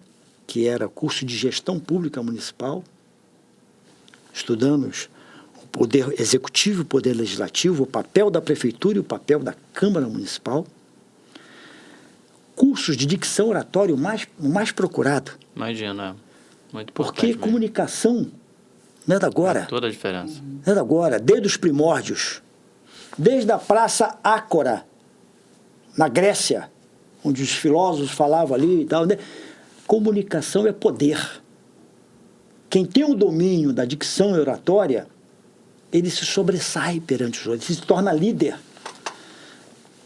que era curso de gestão pública municipal. Estudamos o poder executivo, o poder legislativo, o papel da prefeitura e o papel da Câmara Municipal. Cursos de dicção oratória, o mais procurado. Imagina, muito importante. Porque mesmo. comunicação não é da agora. Faz toda a diferença. Não é da agora, desde os primórdios. Desde a Praça Ácora, na Grécia, onde os filósofos falavam ali e tal, né? Comunicação é poder. Quem tem o domínio da dicção e oratória, ele se sobressai perante os outros, ele se torna líder.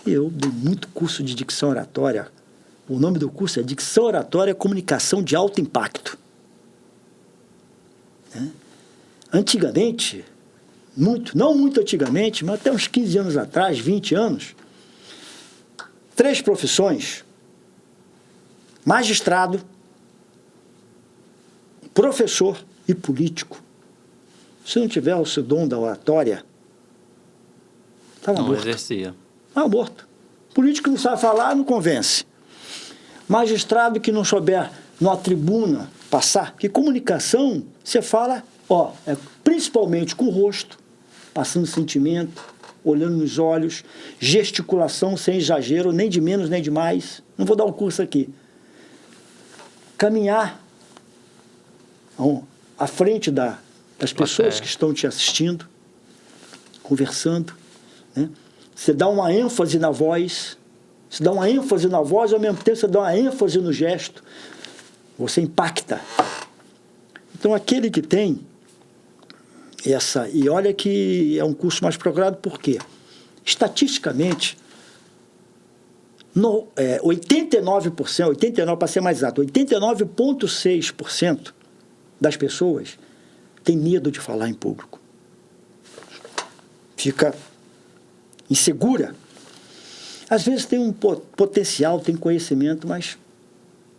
Eu dei muito curso de dicção oratória. O nome do curso é Dicção Oratória Comunicação de Alto Impacto. Antigamente, não muito antigamente, mas até uns 15 anos atrás, 20 anos, 3 profissões: magistrado, professor e político. Se não tiver o seu dom da oratória, estava morto. Não exercia. Estava morto. Político que não sabe falar, não convence. Magistrado que não souber numa tribuna passar, porque comunicação, você fala, principalmente com o rosto, passando sentimento, olhando nos olhos, gesticulação sem exagero, nem de menos nem de mais. Não vou dar um curso aqui. Caminhar à frente das pessoas que estão te assistindo, conversando, né? Você dá uma ênfase na voz, ao mesmo tempo você dá uma ênfase no gesto, você impacta. Então, aquele que tem e olha que é um curso mais procurado, por quê? Estatisticamente, 89%, para ser mais exato, 89,6% das pessoas tem medo de falar em público. Fica insegura. Às vezes tem um potencial, tem conhecimento, mas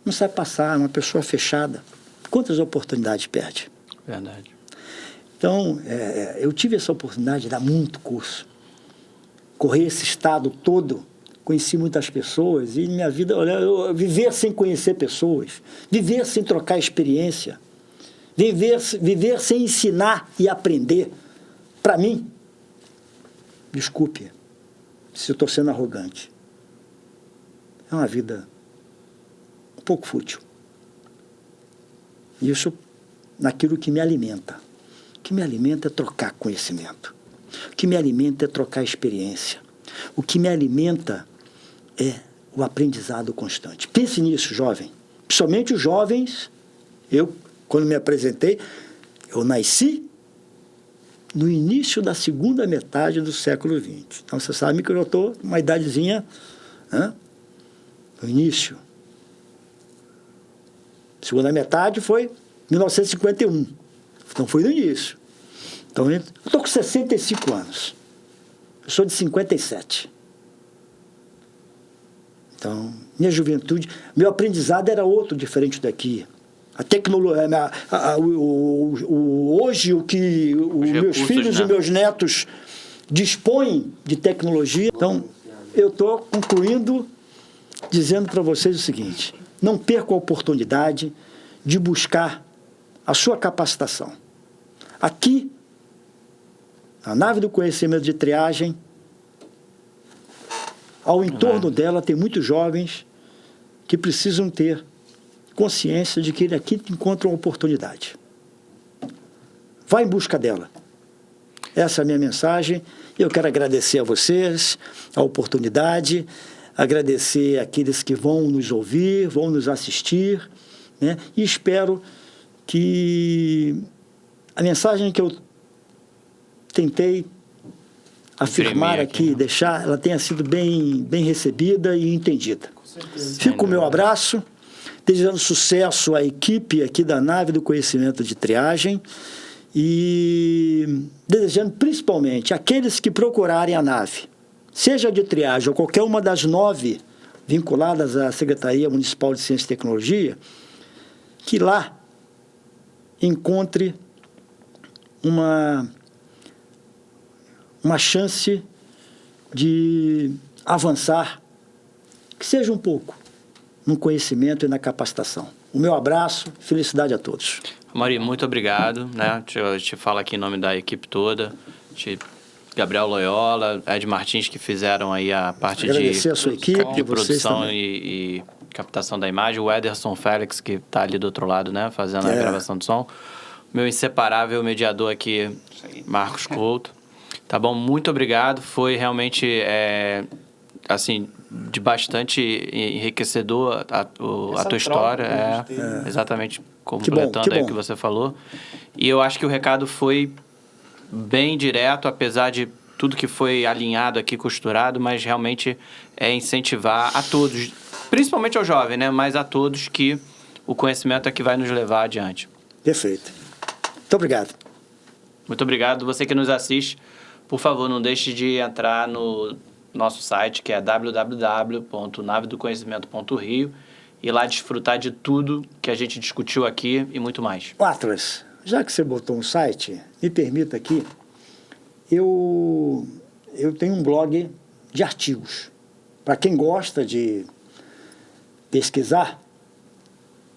não sabe passar, é uma pessoa fechada. Quantas oportunidades perde? Verdade. Então, eu tive essa oportunidade de dar muito curso. Correr esse estado todo, conheci muitas pessoas, e minha vida, viver sem conhecer pessoas, viver sem trocar experiência. Viver sem ensinar e aprender, para mim, desculpe se eu estou sendo arrogante, é uma vida um pouco fútil. Isso naquilo que me alimenta. O que me alimenta é trocar conhecimento. O que me alimenta é trocar experiência. O que me alimenta é o aprendizado constante. Pense nisso, jovem. Principalmente os jovens. Eu, quando me apresentei, eu nasci no início da segunda metade do século XX. Então, você sabe que eu já estou uma idadezinha, no início. Segunda metade foi 1951. Então, foi no início. Então, eu estou com 65 anos. Eu sou de 57. Então, minha juventude, meu aprendizado era outro, diferente daqui. A tecnologia, hoje o que os meus filhos, né, e meus netos dispõem de tecnologia. Então, eu estou concluindo dizendo para vocês o seguinte: não percam a oportunidade de buscar a sua capacitação. Aqui, na nave do conhecimento de triagem, ao entorno dela tem muitos jovens que precisam ter consciência de que aqui encontram uma oportunidade. Vá em busca dela. Essa é a minha mensagem. Eu quero agradecer a vocês a oportunidade, agradecer àqueles que vão nos ouvir, vão nos assistir, né? E espero que a mensagem que eu tentei afirmar aqui, deixar, ela tenha sido bem recebida e entendida. Fica o meu abraço, desejando sucesso à equipe aqui da nave do conhecimento de triagem e desejando principalmente aqueles que procurarem a nave, seja de triagem ou qualquer uma das 9 vinculadas à Secretaria Municipal de Ciência e Tecnologia, que lá encontre uma chance de avançar, que seja um pouco, no conhecimento e na capacitação. O meu abraço, felicidade a todos. Amaury, muito obrigado, né? Eu te falo aqui em nome da equipe toda, Gabriel Loyola, Ed Martins, que fizeram aí a parte agradecer a sua equipe, de produção e captação da imagem, o Ederson Félix, que está ali do outro lado, né? Fazendo a gravação do som. Meu inseparável mediador aqui, Marcos Couto. Tá bom? Muito obrigado. Foi realmente, assim, de bastante enriquecedor a tua história. Exatamente, completando aí o que você falou. E eu acho que o recado foi bem direto, apesar de tudo que foi alinhado aqui, costurado, mas realmente é incentivar a todos, principalmente ao jovem, né? Mas a todos, que o conhecimento é que vai nos levar adiante. Perfeito. Muito obrigado. Muito obrigado. Você que nos assiste, por favor, não deixe de entrar no nosso site, que é www.navedoconhecimento.rio, e lá desfrutar de tudo que a gente discutiu aqui e muito mais. Atlas, já que você botou um site, me permita aqui, eu tenho um blog de artigos. Para quem gosta de pesquisar,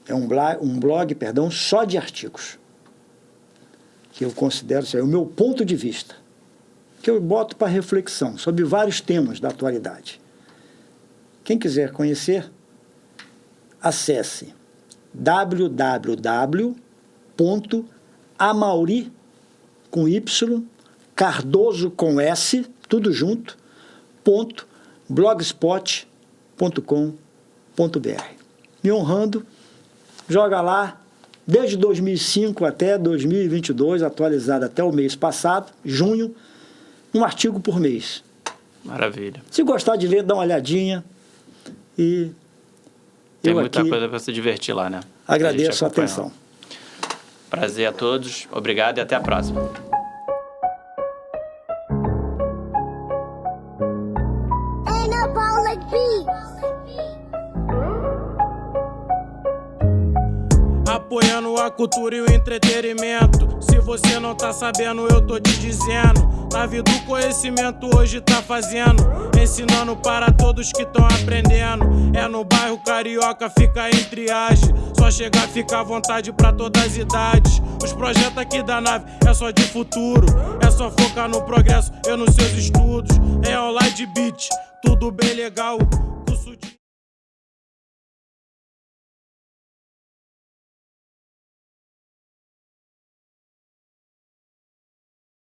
é um blog, só de artigos, que eu considero o meu ponto de vista, que eu boto para reflexão sobre vários temas da atualidade. Quem quiser conhecer, acesse www.amaury, com Y, Cardoso com S, tudo junto, .blogspot.com.br. Me honrando, joga lá, desde 2005 até 2022, atualizado até o mês passado, junho, um artigo por mês. Maravilha. Se gostar de ler, dá uma olhadinha. E tem muita coisa para se divertir lá, né? Agradeço a atenção. Prazer a todos, obrigado e até a próxima. apoiando a cultura e o entretenimento. Se você não tá sabendo, eu tô te dizendo. Nave do conhecimento hoje tá fazendo, ensinando para todos que tão aprendendo. É no bairro carioca, fica em triagem. Só chegar, fica à vontade pra todas as idades. Os projetos aqui da nave é só de futuro. É só focar no progresso e nos seus estudos. É aula de beat, tudo bem legal.